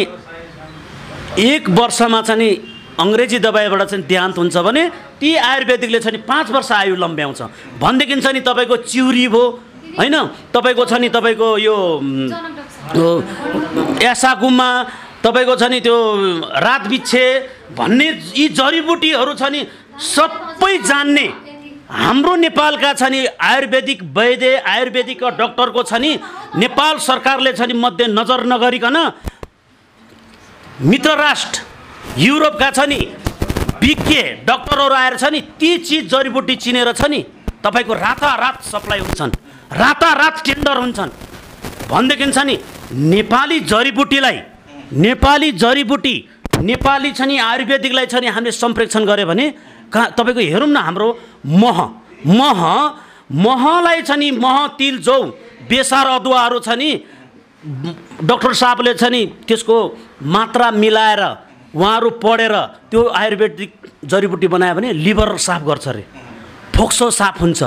[SPEAKER 2] 1 वर्षमा छ नि अङ्ग्रेजी दबाईबाट चाहिँ देहान्त हुन्छ भने ती आयुर्वेदिकले छ नि 5 वर्ष आयु लम्ब्याउँछ भनेदेखि छ नि तपाईँको चिउरी भयो हैन, तपाईँको छ नि तपाईँको यो यासागुम्मा, तपाईँको छ नि त्यो रातबिच्छे भन्ने यी जडीबुटीहरू छ नि सबै जान्ने हाम्रो नेपालका छ नि आयुर्वेदिक वैद्य आयुर्वेदिक डक्टरको छ नि नेपाल सरकारले छ नि मध्य नजर नगरिकन मित्र राष्ट्र युरोपका छ नि विज्ञ डक्टरहरू आएर छ नि ती चिज जडीबुटी चिनेर छ नि तपाईँको रातारात सप्लाई हुन्छन्, रातारात टेन्डर हुन्छन् भनेदेखि छ नि नेपाली जडीबुटीलाई नेपाली छ नि आयुर्वेदिकलाई छ नि हामीले सम्प्रेक्षण गऱ्यो भने तपाईँको हेरौँ न हाम्रो महलाई छ नि मह तिल जौ बेसार अदुवाहरू छ नि डक्टर साहबले छ नि त्यसको मात्रा मिलाएर उहाँहरू पढेर त्यो आयुर्वेदिक जडीबुटी बनायो भने लिभर साफ गर्छ अरे, फोक्सो साफ हुन्छ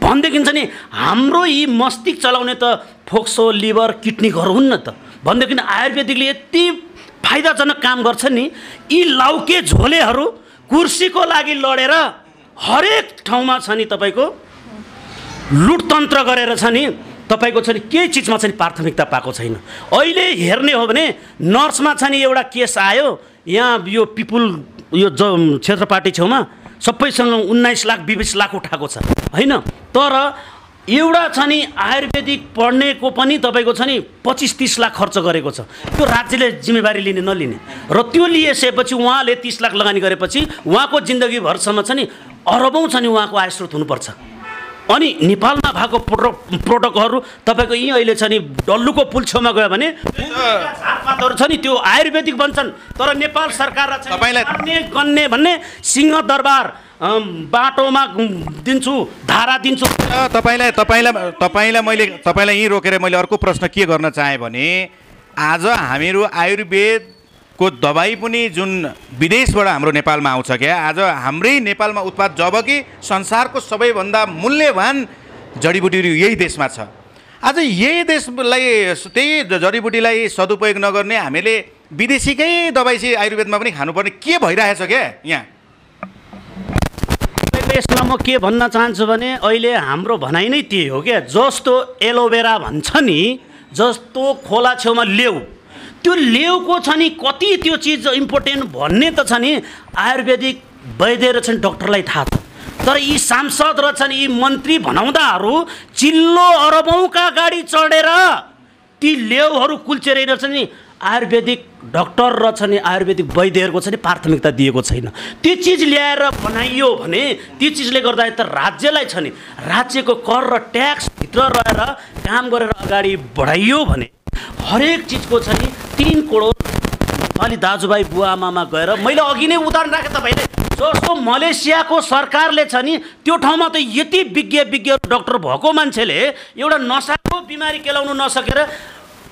[SPEAKER 2] भनेदेखि छ नि हाम्रो यी मस्तिष्क चलाउने त फोक्सो लिभर किडनीहरू हुन् न त भनेदेखि आयुर्वेदिकले यति फाइदाजनक काम गर्छ नि। यी लाउके झोलेहरू कुर्सीको लागि लडेर हरेक ठाउँमा छ नि तपाईँको लुटतन्त्र गरेर छ नि तपाईँको छ नि केही चिजमा छ नि प्राथमिकता पाएको छैन। अहिले हेर्ने हो भने नर्समा छ नि एउटा केस आयो यहाँ यो पिपुल यो क्षेत्रपाटी छेउमा सबैसँग 19 लाख 20 लाख उठाएको छ हैन, तर एउटा छ नि आयुर्वेदिक पढ्नेको पनि तपाईँको छ नि 25-30 लाख खर्च गरेको छ। त्यो राज्यले जिम्मेवारी लिने नलिने र त्यो लिएपछि उहाँले 30 लाख लगानी गरेपछि उहाँको जिन्दगीभरसम्म छ नि अरबौँ छ नि उहाँको आय स्रोत हुनुपर्छ। अनि नेपालमा भएको प्रोडक्टहरू तपाईँको यहीँ अहिले छ नि डल्लुको पुल छेउमा गयो भने झारपातहरू छ नि त्यो आयुर्वेदिक बन्छन्, तर नेपाल सरकार गन्ने भन्ने सिंहदरबार बाटोमा दिन्छु धारा दिन्छु।
[SPEAKER 5] तपाईँलाई यहीँ रोकेर मैले अर्को प्रश्न के गर्न चाहेँ भने आज हामीहरू आयुर्वेद को दबाई पनि जुन विदेशबाट हाम्रो नेपालमा आउँछ क्या, आज हाम्रै नेपालमा उत्पाद, जबकि संसारको सबैभन्दा मूल्यवान जडीबुटीहरू यही देशमा छ। आज यही देशलाई त्यही जडीबुटीलाई सदुपयोग नगर्ने हामीले विदेशीकै दबाई चाहिँ आयुर्वेदमा पनि खानुपर्ने के भइरहेछ क्या यहाँ?
[SPEAKER 2] यसमा म के भन्न चाहन्छु भने अहिले हाम्रो भनाइ नै त्यही हो क्या। जस्तो एलोभेरा भन्छ नि, जस्तो खोला छेउमा लेउ, त्यो लेउको छ नि कति त्यो चिज इम्पोर्टेन्ट भन्ने त छ नि आयुर्वेदिक वैद्य र छन् डक्टरलाई थाहा छ। तर यी सांसद र छन् यी मन्त्री भनाउँदाहरू चिल्लो अरबौँका गाडी चढेर ती लेउहरू कुल्चेर हिँड्छन् नि, आयुर्वेदिक डक्टर र छ नि आयुर्वेदिक वैद्यहरूको छ नि प्राथमिकता दिएको छैन। त्यो चिज ल्याएर बनाइयो भने त्यो चिजले गर्दा त राज्यलाई छ नि राज्यको कर र ट्याक्सभित्र रहेर काम गरेर अगाडि बढाइयो भने हरेक चिजको छ नि 3 करोड नेपाली दाजुभाइ बुवा आमामा गएर, मैले अघि नै उदाहरण राखेँ तपाईँले, जस्तो मलेसियाको सरकारले छ नि त्यो ठाउँमा त यति विज्ञ डक्टर भएको मान्छेले एउटा नसाको बिमारी केलाउनु नसकेर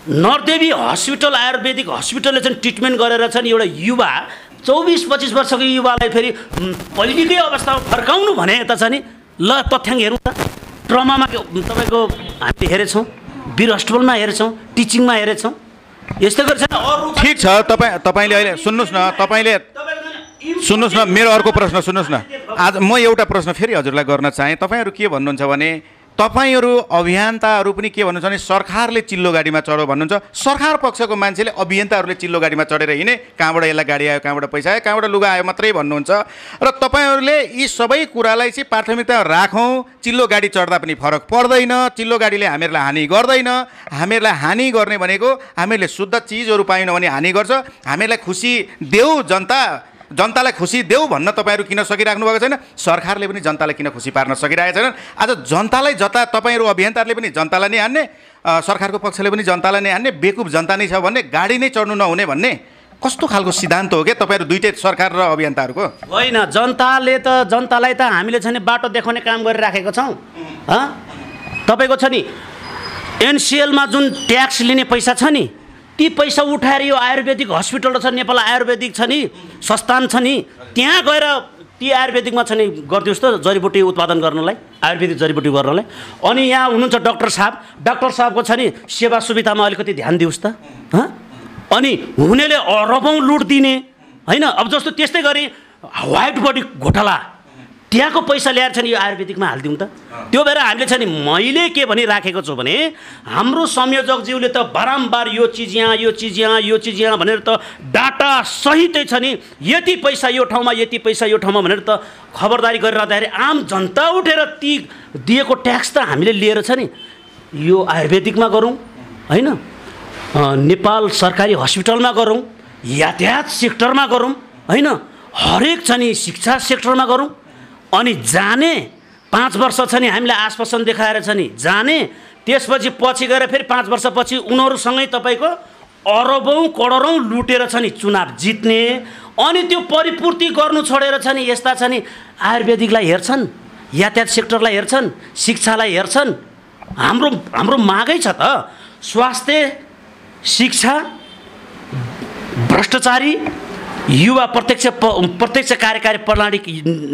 [SPEAKER 2] नरदेवी हस्पिटल आयुर्वेदिक हस्पिटलले चाहिँ ट्रिटमेन्ट गरेर छन् एउटा युवा 24-25 वर्षको युवालाई फेरि पहिलेकै अवस्थामा फर्काउनु भने यता छ नि। ल तथ्याङ्क हेरौँ त, ट्रमामा तपाईँको हामीले हेरेछौँ, वीर हस्पिटलमा हेरेछौँ, टिचिङमा हेरेछौँ, यस्तो गरेर अरू
[SPEAKER 5] ठिक छ। तपाईँले अहिले सुन्नुहोस् न, मेरो अर्को प्रश्न सुन्नुहोस् न। आज म एउटा प्रश्न फेरि हजुरलाई गर्न चाहेँ। तपाईँहरू के भन्नुहुन्छ भने तपाईँहरू अभियन्ताहरू पनि के भन्नुहुन्छ भने सरकारले चिल्लो गाडीमा चढो भन्नुहुन्छ। सरकार पक्षको मान्छेले अभियन्ताहरूले चिल्लो गाडीमा चढेर हिँडे, कहाँबाट यसलाई गाडी आयो, कहाँबाट पैसा आयो, कहाँबाट लुगा आयो मात्रै भन्नुहुन्छ। र तपाईँहरूले यी सबै कुरालाई चाहिँ प्राथमिकता राखौँ। चिल्लो गाडी चढ्दा पनि फरक पर्दैन, चिल्लो गाडीले हामीहरूलाई हानि गर्दैन। हामीहरूलाई हानि गर्ने भनेको हामीहरूले शुद्ध चिजहरू पाएनौँ भने हानि गर्छ। हामीहरूलाई खुसी देऊ, जनतालाई खुसी देऊ भन्न तपाईँहरू किन सकिराख्नु भएको छैन? सरकारले पनि जनतालाई किन खुसी पार्न सकिरहेको छैन? आज जनतालाई जता तपाईँहरू अभियन्ताहरूले पनि जनतालाई नै हान्ने, सरकारको पक्षले पनि जनतालाई नै हान्ने, बेकुफ जनता नै छ भन्ने, गाडी नै चढ्नु नहुने भन्ने कस्तो खालको सिद्धान्त हो क्या तपाईँहरू दुइटै सरकार र अभियन्ताहरूको?
[SPEAKER 2] होइन, जनतालाई त हामीले छ नि बाटो देखाउने काम गरिराखेको छौँ। तपाईँको छ नि एनसिएलमा जुन ट्याक्स लिने पैसा छ नि, ती पैसा उठाएर यो आयुर्वेदिक हस्पिटल छ, नेपाल आयुर्वेदिक छ नि संस्थान छ नि, त्यहाँ गएर ती आयुर्वेदिकमा छ नि गरिदियोस् त जडीबुटी उत्पादन गर्नलाई, आयुर्वेदिक जडीबुटी गर्नलाई। अनि यहाँ हुनुहुन्छ डाक्टर साहबको छ नि सेवा सुविधामा अलिकति ध्यान दियोस् त। अनि हुनेले अरबौँ लुट दिने होइन। अब जस्तो त्यस्तै गरी व्हाइट बडी घोटाला, त्यहाँको पैसा ल्याएर छ नि यो आयुर्वेदिकमा हालिदिउँ त। त्यो भएर हामीले छ नि मैले के भनिराखेको छु भने हाम्रो संयोजकज्यूले त बारम्बार यो चिज यहाँ भनेर त डाटा सहितै छ नि यति पैसा यो ठाउँमा भनेर त खबरदारी गरिरहँदाखेरि आम जनता उठेर ती दिएको ट्याक्स त हामीले लिएर छ नि यो आयुर्वेदिकमा गरौँ होइन, नेपाल सरकारी हस्पिटलमा गरौँ, यातायात सेक्टरमा गरौँ होइन, हरेक छ नि शिक्षा सेक्टरमा गरौँ। अनि जाने 5 वर्ष छ नि हामीले आश्वासन देखाएर छ नि जाने, त्यसपछि पछि गएर फेरि 5 वर्षपछि उनीहरूसँगै तपाईँको अरबौँ करोडौँ लुटेर छ नि चुनाव जित्ने। अनि त्यो परिपूर्ति गर्नु छोडेर छ नि यस्ता छ नि आयुर्वेदिकलाई हेर्छन्, यातायात सेक्टरलाई हेर्छन्, शिक्षालाई हेर्छन्। हाम्रो मागै छ त स्वास्थ्य, शिक्षा, भ्रष्टाचारी, युवा प्रत्यक्ष कार्यकारी प्रणाली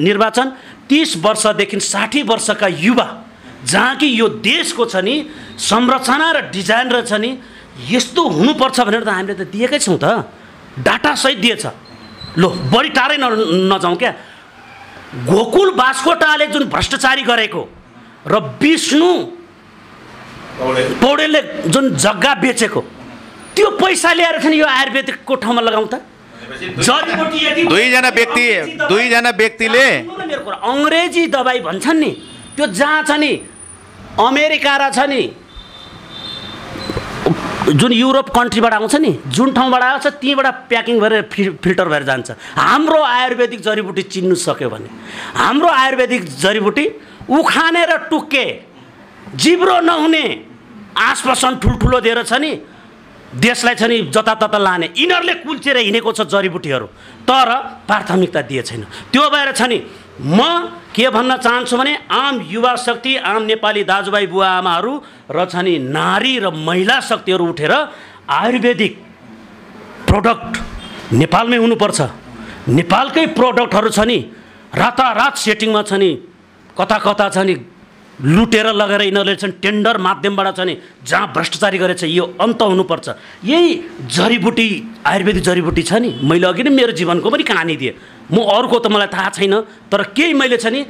[SPEAKER 2] निर्वाचन, 30 वर्षदेखि 60 वर्षका युवा, जहाँ कि यो देशको छ नि संरचना र डिजाइन र छ नि यस्तो हुनुपर्छ भनेर त हामीले त दिएकै छौँ त, डाटा सहित दिएछ। लो बढी टाढै नजाउँ क्या, गोकुल बास्कोटाले जुन भ्रष्टाचारी गरेको र विष्णु पौडेलले जुन जग्गा बेचेको त्यो पैसा ल्याएर छ नि यो आयुर्वेदिकको ठाउँमा लगाउँ त।
[SPEAKER 5] दुईजना व्यक्तिले
[SPEAKER 2] अङ्ग्रेजी दबाई भन्छन् नि, त्यो जहाँ छ नि अमेरिका र छ नि जुन युरोप कन्ट्रीबाट आउँछ नि, जुन ठाउँबाट आउँछ त्यहीँबाट प्याकिङ गरेर फिल्टर भएर जान्छ। हाम्रो आयुर्वेदिक जडीबुटी चिन्नु सक्यो भने, हाम्रो आयुर्वेदिक जडीबुटी उखानेर टुक्के जिब्रो नहुने आश्वासन ठुल्ठुलो दिएर छ नि देशलाई छ नि जतातता लाने, यिनीहरूले कुल्चेर हिँडेको छ जडीबुटीहरू, तर प्राथमिकता दिए छैन। त्यो भएर छ नि म के भन्न चाहन्छु भने आम युवा शक्ति, आम नेपाली दाजुभाइ बुवा आमाहरू र छ नि नारी र महिला शक्तिहरू उठेर आयुर्वेदिक प्रोडक्ट नेपालमै हुनुपर्छ। नेपालकै प्रडक्टहरू छ नि रातारात सेटिङमा छ नि, कता कता छ नि लुटेर लगेर यिनीहरूले चाहिँ टेन्डर माध्यमबाट छ नि जहाँ भ्रष्टाचारी गरेछ, यो अन्त हुनुपर्छ। यही जडीबुटी आयुर्वेदिक जडीबुटी छ नि, मैले अघि नै मेरो जीवनको पनि कहानी दिएँ। म अरूको त मलाई थाहा छैन, तर केही मैले छ नि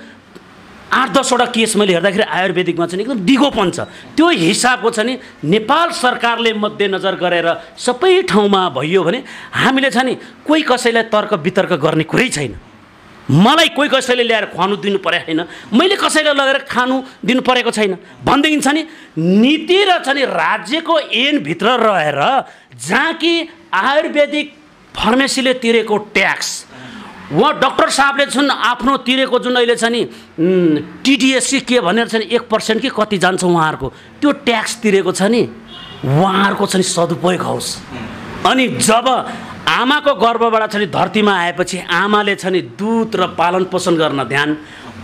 [SPEAKER 2] 8-10वटा केस मैले हेर्दाखेरि आयुर्वेदिकमा चाहिँ एकदम दिगोपन छ। त्यो हिसाबको छ नि नेपाल सरकारले मध्यनजर गरेर सबै ठाउँमा भइयो भने हामीले छ नि कोही कसैलाई तर्क वितर्क गर्ने कुरै छैन। मलाई कोही कसैले ल्याएर खुवाउनु दिनु परेको छैन, मैले कसैलाई लगेर खानु दिनु परेको छैन भनेदेखि छ नि नीति र छ नि राज्यको ऐनभित्र रहेर जहाँ कि आयुर्वेदिक फार्मेसीले तिरेको ट्याक्स, उहाँ डक्टर साहबले छन् आफ्नो तिरेको जुन अहिले छ नि टिडिएस के भनेर छ नि 1% कि कति जान्छ उहाँहरूको, त्यो ट्याक्स तिरेको छ नि उहाँहरूको छ नि सदुपयोग होस्। अनि जब आमाको गर्भबाट छ नि धरतीमा आएपछि आमाले छ नि दुध र पालन पोषण गर्न ध्यान,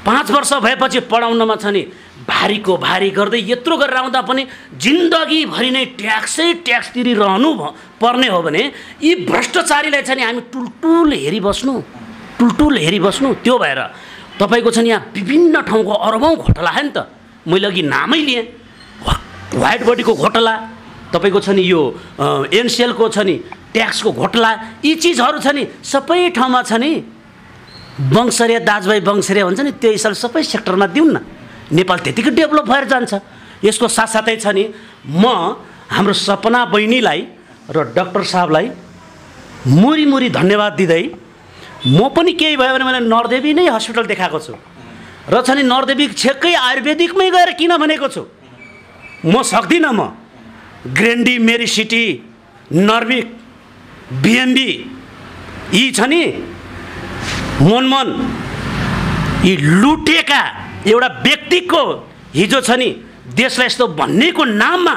[SPEAKER 2] 5 वर्ष भएपछि पढाउनमा छ नि भारीको भारी गर्दै यत्रो गरेर आउँदा पनि जिन्दगीभरि नै ट्याक्स तिरिरहनु पर्ने हो भने यी भ्रष्टाचारीलाई छ नि हामी टुलटुल हेरिबस्नु। त्यो भएर तपाईँको छ नि यहाँ विभिन्न ठाउँको अरबौँ घोटाला है नि त, मैले अघि नामै लिएँ, व्हाइट बडीको घोटाला, तपाईँको छ नि यो एनसिएलको छ नि ट्याक्सको घोटाला, यी चिजहरू छ नि सबै ठाउँमा छ नि वंशरिया दाजुभाइ वंशरिया भन्छ नि त्यो हिसाबले सबै सेक्टरमा दिउँ न, नेपाल त्यतिकै डेभलप भएर जान्छ। यसको साथसाथै छ नि म हाम्रो सपना बहिनीलाई र डाक्टर साहबलाई मुरी धन्यवाद दिँदै म पनि केही भयो भने मैले नरदेवी नै हस्पिटल देखाएको छु र छ नि नरदेवी छेक्कै आयुर्वेदिकमै गएर किन भनेको छु, म सक्दिनँ, म ग्रेन्डी मेरी सिटी नर्विक बिएमबी यी छ नि मनमन यी लुटेका एउटा व्यक्तिको हिजो छ नि देशलाई यस्तो भन्नेको नाममा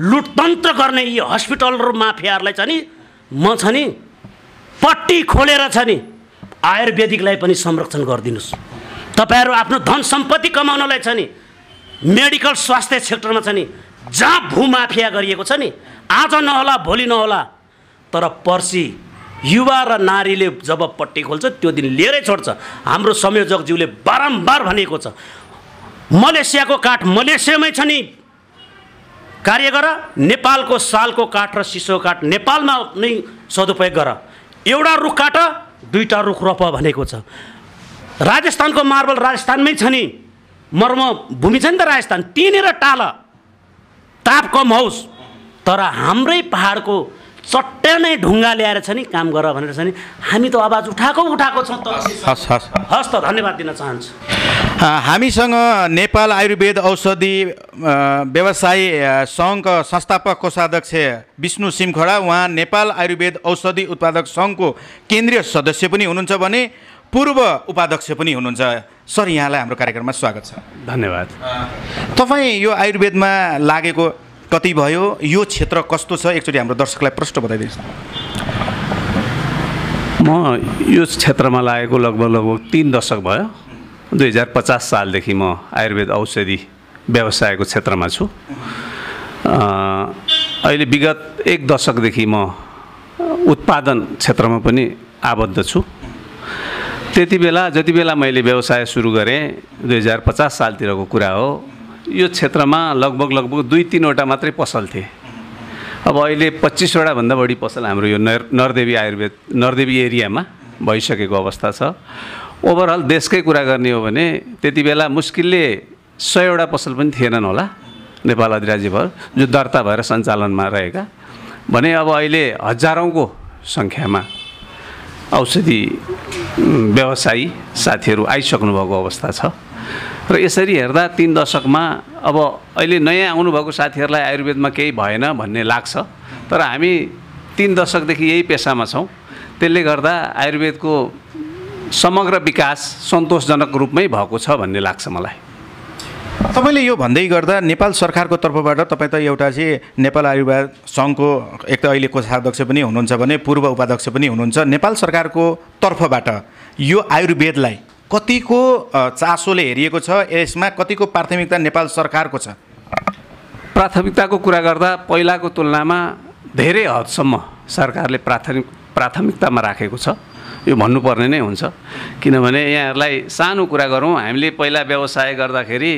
[SPEAKER 2] लुटतन्त्र गर्ने यी हस्पिटल र माफियाहरूलाई छ नि म छ नि पट्टी खोलेर छ नि आयुर्वेदिकलाई पनि संरक्षण गरिदिनुहोस्। तपाईँहरू आफ्नो धन सम्पत्ति कमाउनलाई छ नि मेडिकल स्वास्थ्य सेक्टरमा छ नि जहाँ भूमाफिया गरिएको छ नि आज नहोला भोलि नहोला, तर पर्सि युवा र नारीले जब पट्टी खोल्छ त्यो दिन लिएरै छोड्छ। हाम्रो संयोजकज्यूले बारम्बार भनेको छ मलेसियाको काठ मलेसियामै छ नि कार्य गर, नेपालको सालको काठ र सिसोको काठ नेपालमा नै सदुपयोग गर, एउटा रुख काट 2टा रुख रोप भनेको छ। राजस्थानको मार्बल राजस्थानमै छ नि, मर्म भूमि छ नि त राजस्थान, त्यहीँनिर टाल ताप कम होस्, तर हाम्रै पहाडको चट्टानै ढुङ्गा ल्याएर छ नि काम गर भनेर छ नि हामी त आवाज उठाएको छौँ त। हस् त धन्यवाद दिन चाहन्छु।
[SPEAKER 5] हामीसँग नेपाल आयुर्वेद औषधि व्यवसायी सङ्घका संस्थापक कोषाध्यक्ष विष्णु सिमखडा, उहाँ नेपाल आयुर्वेद औषधि उत्पादक सङ्घको केन्द्रीय सदस्य पनि हुनुहुन्छ भने पूर्व उपाध्यक्ष पनि हुनुहुन्छ। सर यहाँलाई हाम्रो कार्यक्रममा स्वागत छ।
[SPEAKER 1] धन्यवाद।
[SPEAKER 5] तपाईँ यो आयुर्वेदमा लागेको कति भयो, यो क्षेत्र कस्तो छ, एकचोटि हाम्रो दर्शकलाई प्रश्न बताइदिनुहोस्।
[SPEAKER 1] म यो क्षेत्रमा लागेको लगभग 3 दशक भयो। 2050 सालदेखि म आयुर्वेद औषधि व्यवसायको क्षेत्रमा छु। अहिले विगत 1 दशकदेखि म उत्पादन क्षेत्रमा पनि आबद्ध छु। जति बेला मैले व्यवसाय सुरु गरेँ 2050 सालतिरको कुरा हो, यो क्षेत्रमा लगभग 2-3वटा मात्रै पसल थिए। अब अहिले 25वटा भन्दा बढी पसल हाम्रो यो नरदेवी एरियामा भइसकेको अवस्था छ। ओभरअल देशकै कुरा गर्ने हो भने त्यति बेला मुस्किलले 100वटा पसल पनि थिएनन् होला नेपाल अधिराज्यभर जो दर्ता भएर सञ्चालनमा रहेका भने अब अहिले हजारौँको सङ्ख्यामा औषधि व्यवसायी साथीहरू आइसक्नु भएको अवस्था छ। र यसरी हेर्दा 3 दशकमा अब अहिले नयाँ आउनुभएको साथीहरूलाई आयुर्वेदमा केही भएन भन्ने लाग्छ, तर हामी 3 दशकदेखि यही पेसामा छौँ। त्यसले गर्दा आयुर्वेदको समग्र विकास सन्तोषजनक रूपमै भएको छ भन्ने लाग्छ मलाई।
[SPEAKER 5] तपाईँले यो भन्दै गर्दा नेपाल सरकारको तर्फबाट तपाईँ त एउटा चाहिँ नेपाल आयुर्वेद सङ्घको एक त अहिले कोषाध्यक्ष पनि हुनुहुन्छ भने पूर्व उपाध्यक्ष पनि हुनुहुन्छ। नेपाल सरकारको तर्फबाट यो आयुर्वेदलाई कतिको चासोले हेरिएको छ, यसमा कतिको प्राथमिकता नेपाल सरकारको छ?
[SPEAKER 1] प्राथमिकताको कुरा गर्दा पहिलाको तुलनामा धेरै हदसम्म सरकारले प्राथमिकतामा राखेको छ, यो भन्नुपर्ने नै हुन्छ। किनभने यहाँहरूलाई सानो कुरा गरौँ, हामीले पहिला व्यवसाय गर्दाखेरि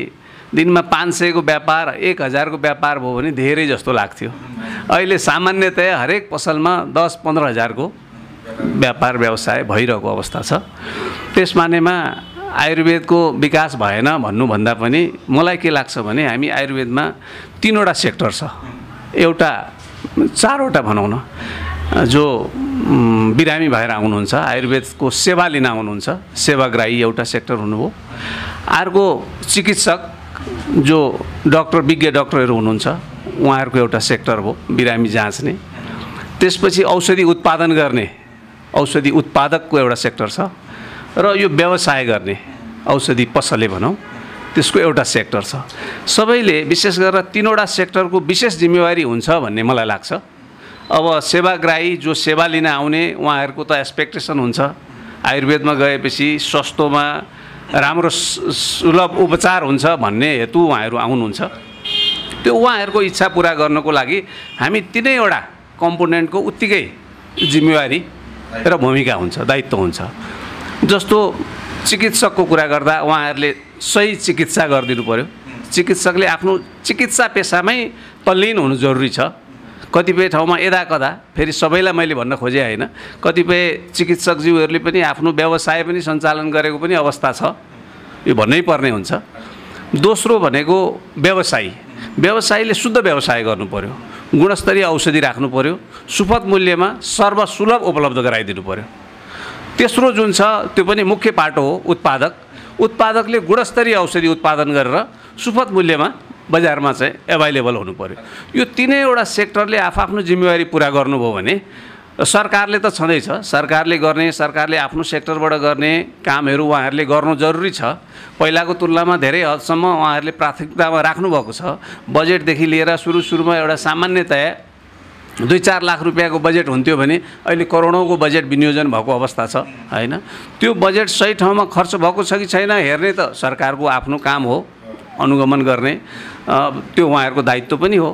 [SPEAKER 1] दिनमा 500 को व्यापार 1000 को व्यापार भयो भने धेरै जस्तो लाग्थ्यो। अहिले सामान्यतया हरेक पसलमा 10-15 हजार को व्यापार व्यवसाय भइरहेको अवस्था छ। त्यस मानेमा आयुर्वेदको विकास भएन भन्नुभन्दा पनि मलाई के लाग्छ भने हामी आयुर्वेदमा 3वटा सेक्टर छ, एउटा 4वटा भनौँ न, जो बिरामी भएर आउनुहुन्छ, आयुर्वेदको सेवा लिन आउनुहुन्छ, सेवाग्राही एउटा सेक्टर हुनुभयो। अर्को चिकित्सक जो डक्टर विज्ञ डक्टरहरू हुनुहुन्छ, उहाँहरूको एउटा सेक्टर हो बिरामी जाँच्ने। त्यसपछि औषधि उत्पादन गर्ने औषधि उत्पादकको एउटा सेक्टर छ, र यो व्यवसाय गर्ने औषधि पसले भनौँ त्यसको एउटा सेक्टर छ। सबैले विशेष गरेर 3वटा सेक्टरको विशेष जिम्मेवारी हुन्छ भन्ने मलाई लाग्छ। अब सेवाग्राही जो सेवा लिन आउने उहाँहरूको त एक्सपेक्टेसन हुन्छ आयुर्वेदमा गएपछि सस्तोमा राम्रो सुलभ उपचार हुन्छ भन्ने हेतु उहाँहरू आउनुहुन्छ। त्यो उहाँहरूको इच्छा पुरा गर्नको लागि हामी 3वटा कम्पोनेन्टको उत्तिकै जिम्मेवारी र भूमिका हुन्छ, दायित्व हुन्छ। जस्तो चिकित्सकको कुरा गर्दा उहाँहरूले सही चिकित्सा गरिदिनु पर्यो। चिकित्सकले आफ्नो चिकित्सा पेसामै तल्लीन हुनु जरुरी छ। कतिपय ठाउँमा यदाकदा, फेरि सबैलाई मैले भन्न खोजे होइन, कतिपय चिकित्सकज्यूहरूले पनि आफ्नो व्यवसाय पनि सञ्चालन गरेको पनि अवस्था छ, यो भन्नै पर्ने हुन्छ। दोस्रो भनेको व्यवसायीले शुद्ध व्यवसाय गर्नु पर्यो, गुणस्तरीय औषधि राख्नु पर्यो, सुपथ मूल्यमा सर्वसुलभ उपलब्ध गराइदिनु पर्यो। तेस्रो जुन छ त्यो पनि मुख्य पाटो हो उत्पादकले गुणस्तरीय औषधि उत्पादन गरेर सुपथ मूल्यमा बजारमा चाहिँ एभाइलेबल हुनु पर्यो। यो 3वटा सेक्टरले आफ्नो जिम्मेवारी पुरा गर्नुभयो भने सरकारले त छँदैछ, सरकारले आफ्नो सेक्टरबाट गर्ने कामहरू उहाँहरूले गर्नु जरुरी छ। पहिलाको तुलनामा धेरै हदसम्म उहाँहरूले प्राथमिकतामा राख्नुभएको छ। बजेटदेखि लिएर सुरुमा एउटा सामान्यतया 2-4 लाख रुपियाँको बजेट हुन्थ्यो भने अहिले करोडौँको बजेट विनियोजन भएको अवस्था छ हैन। त्यो बजेट सही ठाउँमा खर्च भएको छ कि छैन हेर्ने त सरकारको आफ्नो काम हो, अनुगमन गर्ने त्यो उहाँहरूको दायित्व पनि हो।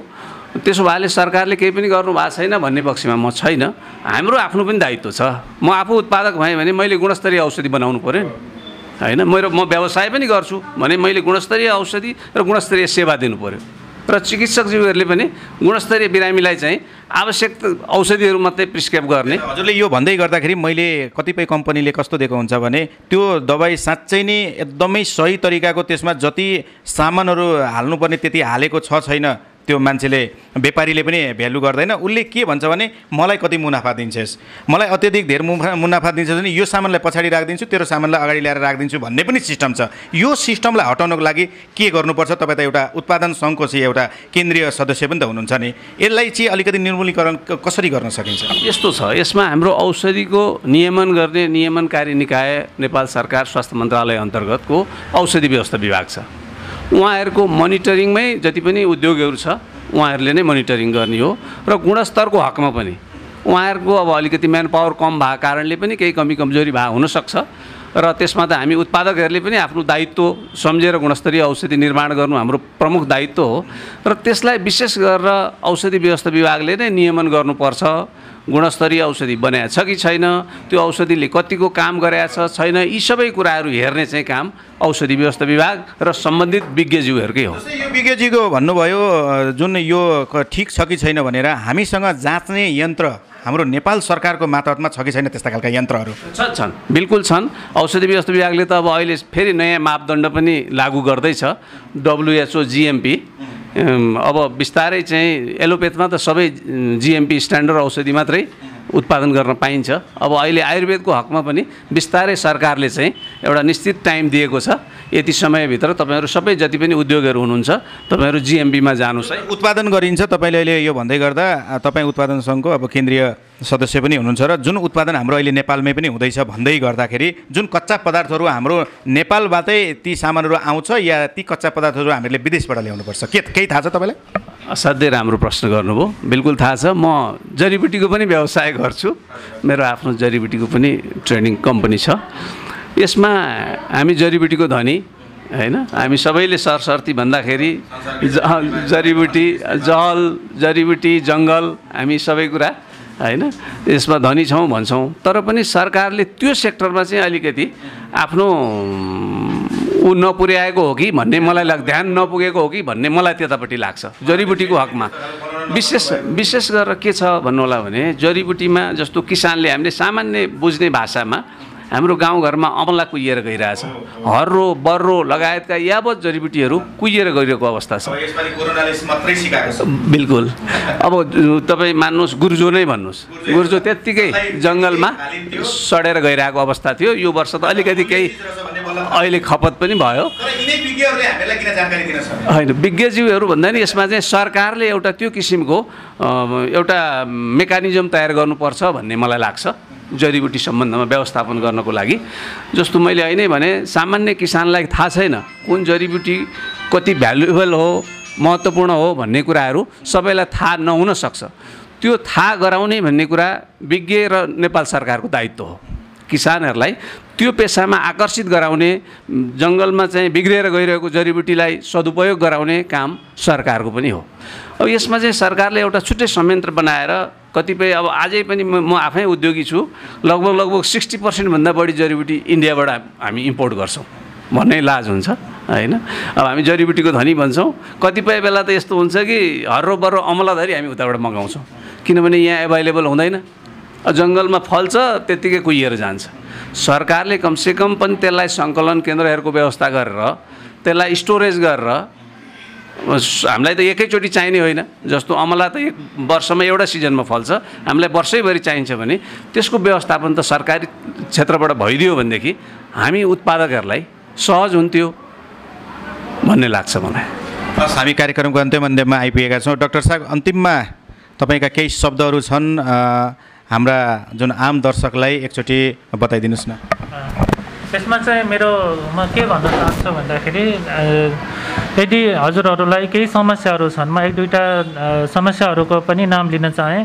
[SPEAKER 1] त्यसो भएले सरकारले केही पनि गर्नु भएको छैन भन्ने पक्षमा म छैन। हाम्रो आफ्नो पनि दायित्व छ। म आफू उत्पादक भएँ भने मैले गुणस्तरीय औषधि बनाउनु पर्यो हैन। म व्यवसाय पनि गर्छु भने मैले गुणस्तरीय औषधि र गुणस्तरीय सेवा दिनु पर्यो, र चिकित्सकज्यूहरूले पनि गुणस्तरीय बिरामीलाई चाहिँ आवश्यक औषधिहरू मात्रै प्रिस्क्राइब गर्ने।
[SPEAKER 5] हजुरले यो भन्दै गर्दाखेरि मैले कतिपय कम्पनीले कस्तो दिएको हुन्छ भने त्यो दबाई साँच्चै नै एकदमै सही तरिकाको त्यसमा जति सामानहरू हाल्नुपर्ने त्यति हालेको छ छैन त्यो मान्छेले व्यापारीले पनि भ्यालु गर्दैन। उसले के भन्छ भने मलाई कति मुनाफा दिन्छस्, मलाई अत्यधिक धेरै मुनाफा दिन्छस् भने यो सामानलाई पछाडि राखिदिन्छु, तेरो सामानलाई अगाडि ल्याएर राखिदिन्छु भन्ने पनि सिस्टम छ। यो सिस्टमलाई हटाउनको लागि के गर्नुपर्छ? तपाईँ त एउटा उत्पादन सङ्घको चाहिँ एउटा केन्द्रीय सदस्य पनि त हुनुहुन्छ नि, यसलाई चाहिँ अलिकति निर्मूलीकरण कसरी गर्न सकिन्छ?
[SPEAKER 1] यस्तो छ, यसमा हाम्रो औषधिको नियमन गर्ने नियमनकारी निकाय नेपाल सरकार स्वास्थ्य मन्त्रालय अन्तर्गतको औषधि व्यवस्था विभाग छ। उहाँहरूको मोनिटरिङमै जति पनि उद्योगहरू छ उहाँहरूले नै मोनिटरिङ गर्ने हो, र गुणस्तरको हकमा पनि उहाँहरूको अब अलिकति म्यान पावर कम भएको कारणले पनि केही कमी कमजोरी भएको हुनसक्छ, र त्यसमा त हामी उत्पादकहरूले पनि आफ्नो दायित्व सम्झेर गुणस्तरीय औषधि निर्माण गर्नु हाम्रो प्रमुख दायित्व हो, र त्यसलाई विशेष गरेर औषधि व्यवस्था विभागले नै नियमन गर्नुपर्छ। गुणस्तरीय औषधि बनाएको छ कि छैन, त्यो औषधिले कतिको काम गरेको छ छैन, यी सबै कुराहरू हेर्ने चाहिँ काम औषधि व्यवस्था विभाग र सम्बन्धित विज्ञज्यूहरूकै हो।
[SPEAKER 5] यो विज्ञज्यूको भन्नुभयो जुन यो ठिक छ कि छैन भनेर, हामीसँग जाँच्ने यन्त्र हाम्रो नेपाल सरकारको मातहतमा छ कि छैन त्यस्ता खालका यन्त्रहरू?
[SPEAKER 1] छन्, बिल्कुल छन्। औषधि व्यवस्था विभागले त अब अहिले फेरि नयाँ मापदण्ड पनि लागू गर्दैछ, WHO GMP। अब बिस्तारै चाहिँ एलोपेथमा त सबै GMP स्ट्यान्डर्ड औषधि मात्रै उत्पादन गर्न पाइन्छ। अब अहिले आयुर्वेदको हकमा पनि बिस्तारै सरकारले चाहिँ एउटा निश्चित टाइम दिएको छ, यति समयभित्र तपाईँहरू सबै जति पनि उद्योगहरू हुनुहुन्छ तपाईँहरू GMPमा जानुहोस् है।
[SPEAKER 5] उत्पादन गरिन्छ। तपाईँले अहिले यो भन्दै गर्दा तपाईँ उत्पादन सङ्घको अब केन्द्रीय सदस्य पनि हुनुहुन्छ, र जुन उत्पादन हाम्रो अहिले नेपालमै पनि हुँदैछ भन्दै गर्दाखेरि जुन कच्चा पदार्थहरू हाम्रो नेपालबाटै ती सामानहरू आउँछ या ती कच्चा पदार्थहरू हामीले विदेशबाट ल्याउनुपर्छ, केही थाहा छ तपाईँलाई?
[SPEAKER 1] असाध्यै राम्रो प्रश्न गर्नुभयो, बिल्कुल थाहा छ। म जडीबुटीको पनि व्यवसाय गर्छु, मेरो आफ्नो जडीबुटीको पनि ट्रेनिङ कम्पनी छ। यसमा हामी जडीबुटीको धनी हैन, हामी सबैले सरसर्ती भन्दाखेरि जडीबुटी, जल, जडीबुटी, जङ्गल, हामी सबै कुरा होइन, यसमा धनी छौँ भन्छौँ, तर पनि सरकारले त्यो सेक्टरमा चाहिँ अलिकति आफ्नो ऊ नपुर्याएको हो कि भन्ने मलाई लाग्छ, ध्यान नपुगेको हो कि भन्ने मलाई त्यतापट्टि लाग्छ। जडीबुटीको हकमा विशेष गरेर के छ भन्नु होला भने, जडीबुटीमा जस्तो किसानले हामीले सामान्य बुझ्ने भाषामा हाम्रो गाउँघरमा अमला कुहिएर गइरहेछ, हर्रो बर्रो लगायतका यावत जडीबुटीहरू कुहिएर गइरहेको अवस्था छ। बिल्कुल। अब तपाईँ मान्नुहोस्, गुर्जो नै भन्नुहोस्, गुर्जो त्यत्तिकै जङ्गलमा सडेर गइरहेको अवस्था थियो। यो वर्ष त अलिकति केही अहिले खपत पनि भयो। होइन, विज्ञज्यूहरू भन्दा नि यसमा चाहिँ सरकारले एउटा त्यो किसिमको एउटा मेकानिजम तयार गर्नुपर्छ भन्ने मलाई लाग्छ जडीबुटी सम्बन्धमा व्यवस्थापन गर्नको लागि। जस्तो मैले अहिले भने सामान्य किसानलाई थाहा छैन कुन जडीबुटी कति भ्यालुएबल हो, महत्त्वपूर्ण हो भन्ने कुराहरू सबैलाई थाहा नहुन सक्छ। त्यो थाहा गराउने भन्ने कुरा विज्ञ र नेपाल सरकारको दायित्व हो। किसानहरूलाई त्यो पेसामा आकर्षित गराउने, जङ्गलमा चाहिँ बिग्रिएर गइरहेको जडीबुटीलाई सदुपयोग गराउने काम सरकारको पनि हो। अब यसमा चाहिँ सरकारले एउटा छुट्टै संयन्त्र बनाएर कतिपय, अब आजै पनि म आफै उद्योगी छु, लगभग 60% भन्दा बढी जडीबुटी इन्डियाबाट हामी इम्पोर्ट गर्छौँ भन्ने लाज हुन्छ होइन। अब हामी जडीबुटीको धनी भन्छौँ, कतिपय बेला त यस्तो हुन्छ कि हर्रो बर्रो अमलाधरि हामी उताबाट मगाउँछौँ, किनभने यहाँ एभाइलेबल हुँदैन, जङ्गलमा फल्छ त्यत्तिकै कुहिएर जान्छ। सरकारले कमसेकम पनि त्यसलाई सङ्कलन केन्द्रहरूको व्यवस्था गरेर त्यसलाई स्टोरेज गरेर, हामीलाई त एकैचोटि चाहिने होइन, जस्तो अमला त एक वर्षमा एउटा सिजनमा फल्छ, हामीलाई वर्षैभरि चाहिन्छ भने त्यसको व्यवस्थापन त सरकारी क्षेत्रबाट भइदियो भनेदेखि हामी उत्पादकहरूलाई सहज हुन्थ्यो भन्ने लाग्छ मलाई।
[SPEAKER 5] हामी कार्यक्रमको अन्त्यमा आइपुगेका छौँ। डाक्टर साहब, अन्तिममा तपाईँका केही शब्दहरू छन्, हाम्रा जुन आम दर्शकलाई एकचोटि बताइदिनुहोस् न।
[SPEAKER 3] यसमा चाहिँ म के भन्न चाहन्छु भन्दाखेरि, यदि हजुरहरूलाई केही समस्याहरू छन्, म एक दुईवटा समस्याहरूको पनि नाम लिन चाहेँ।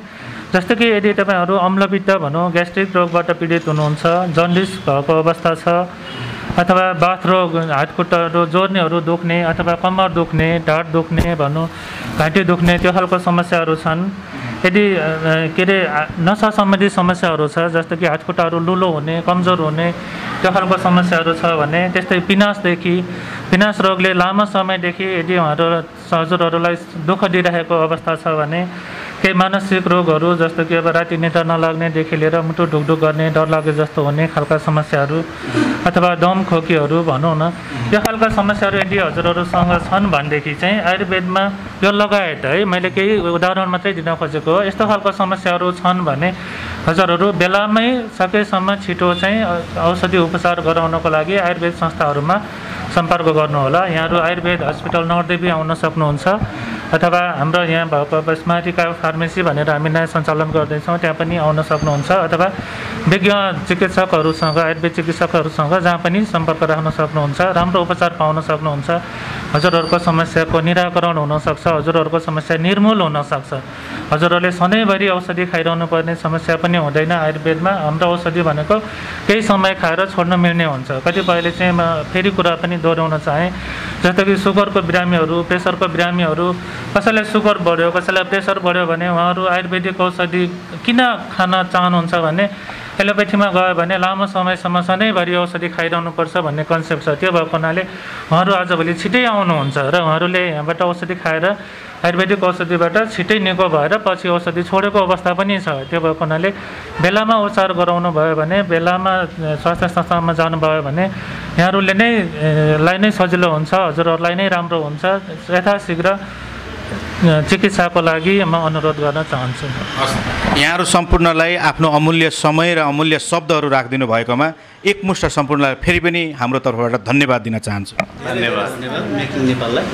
[SPEAKER 3] जस्तो कि यदि तपाईँहरू अम्लपित्त भनौँ, ग्यास्ट्रिक रोगबाट पीडित हुनुहुन्छ, जन्डिस भएको अवस्था छ, अथवा बाथ रोग, हातखुट्टाहरू जोड्नेहरू दुख्ने, अथवा कम्मर दुख्ने, ढाड दुख्ने भनौँ, घाँटी दुख्ने, त्यो खालको समस्याहरू छन्। यदि के अरे नसा सम्बन्धी समस्याहरू छ, जस्तो कि हातखुट्टाहरू लुलो हुने, कमजोर हुने, त्यो खालको समस्याहरू छ भने, त्यस्तै पिनास रोगले लामो समयदेखि यदि हजुरहरूलाई दुःख दिइरहेको अवस्था छ भने, केही मानसिक रोगहरू जस्तो कि अब राति निद्रा नलाग्नेदेखि लिएर मुटु ढुकढुक गर्ने, डर लागे जस्तो हुने खालका समस्याहरू, अथवा दम खोकीहरू भनौँ न, त्यो खालका समस्याहरू यदि हजुरहरूसँग छन् भनेदेखि चाहिँ आयुर्वेदमा यो लगायत है, मैले केही उदाहरण मात्रै दिन खोजेको हो, यस्तो खालको समस्याहरू छन् भने हजुरहरू बेलामै सकेसम्म छिटो चाहिँ औषधि उपचार गराउनको लागि आयुर्वेद संस्थाहरूमा सम्पर्क गर्नुहोला। यहाँहरू आयुर्वेद हस्पिटल नवदेवी आउन सक्नुहुन्छ, अथवा हाम्रो यहाँ भएको स्मारिका फार्मेसी भनेर हामी नयाँ सञ्चालन गर्दैछौँ, त्यहाँ पनि आउन सक्नुहुन्छ, अथवा विज्ञ चिकित्सकहरूसँग, आयुर्वेद चिकित्सकहरूसँग जहाँ पनि सम्पर्क राख्न सक्नुहुन्छ, राम्रो उपचार पाउन सक्नुहुन्छ। हजुरहरूको समस्याको निराकरण हुनसक्छ, हजुरहरूको समस्या निर्मूल हुनसक्छ। हजुरहरूले सधैँभरि औषधि खाइरहनु पर्ने समस्या पनि हुँदैन। आयुर्वेदमा हाम्रो औषधि भनेको केही समय खाएर छोड्न मिल्ने हुन्छ। कतिपयले चाहिँ फेरि कुरा पनि दोहोऱ्याउन चाहेँ, जस्तो कि सुगरको बिरामीहरू, प्रेसरको बिरामीहरू, कसैलाई सुगर बढ्यो, कसैलाई प्रेसर बढ्यो भने उहाँहरू आयुर्वेदिक औषधि किन खान चाहनुहुन्छ भने, एलोपेथीमा गयो भने लामो समयसम्म सधैँभरि औषधि खाइरहनुपर्छ भन्ने कन्सेप्ट छ। त्यो भएको हुनाले उहाँहरू आजभोलि छिटै आउनुहुन्छ र उहाँहरूले यहाँबाट औषधि खाएर आयुर्वेदिक औषधिबाट छिटै निको भएर पछि औषधि छोडेको अवस्था पनि छ। त्यो भएको हुनाले बेलामा उपचार गराउनु भयो भने, बेलामा स्वास्थ्य संस्थामा जानुभयो भने यहाँहरूले नै नै सजिलो हुन्छ, हजुरहरूलाई नै राम्रो हुन्छ। यथाशीघ्र चिकित्साको लागि म अनुरोध गर्न चाहन्छु।
[SPEAKER 5] यहाँहरू सम्पूर्णलाई आफ्नो अमूल्य समय र अमूल्य शब्दहरू राखिदिनु भएकोमा एकमुष्ट सम्पूर्णलाई फेरि पनि हाम्रो तर्फबाट धन्यवाद दिन चाहन्छु।
[SPEAKER 2] धन्यवाद मेकिङ नेपाललाई।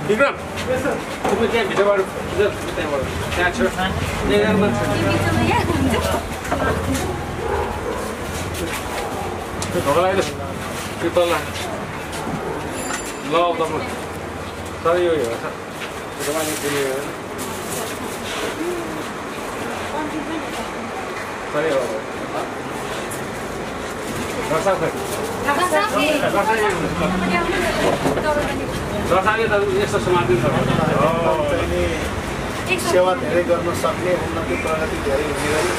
[SPEAKER 1] विक्रम तिमी त्यहाँ भित्रबाट त्यहाँ छ ढोका लगाइदिनुहोस् त्यो तल ल तपाईँ तर यो हेर्छ यस्तो समातिन्छ
[SPEAKER 6] सेवा धेरै गर्न सक्ने उन्नति प्रगति धेरै हुने गरी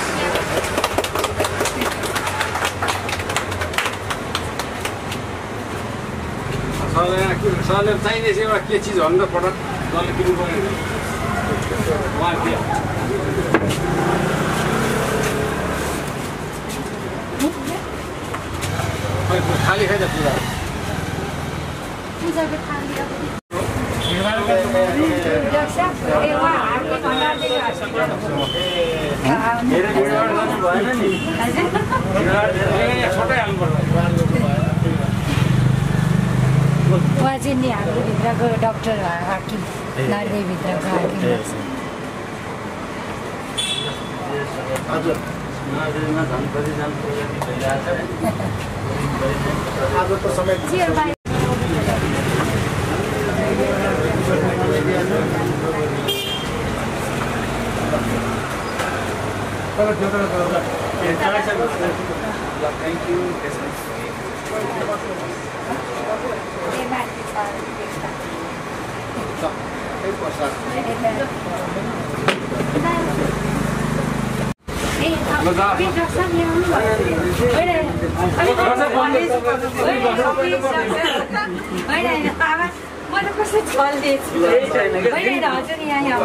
[SPEAKER 1] सरले चाहिने चाहिँ एउटा के चिज भन्दा पटक जसले किन्नु पर्ने उहाँ खाली खाइ त
[SPEAKER 4] पूजाको थाली
[SPEAKER 7] उहाँ चाहिँ नि हाम्रो भित्रको डक्टर हाकिम नर्वेभित्रको हाकिम
[SPEAKER 6] आजको समय
[SPEAKER 7] मैले कसरी छल दिएछु होइन हजुर यहाँ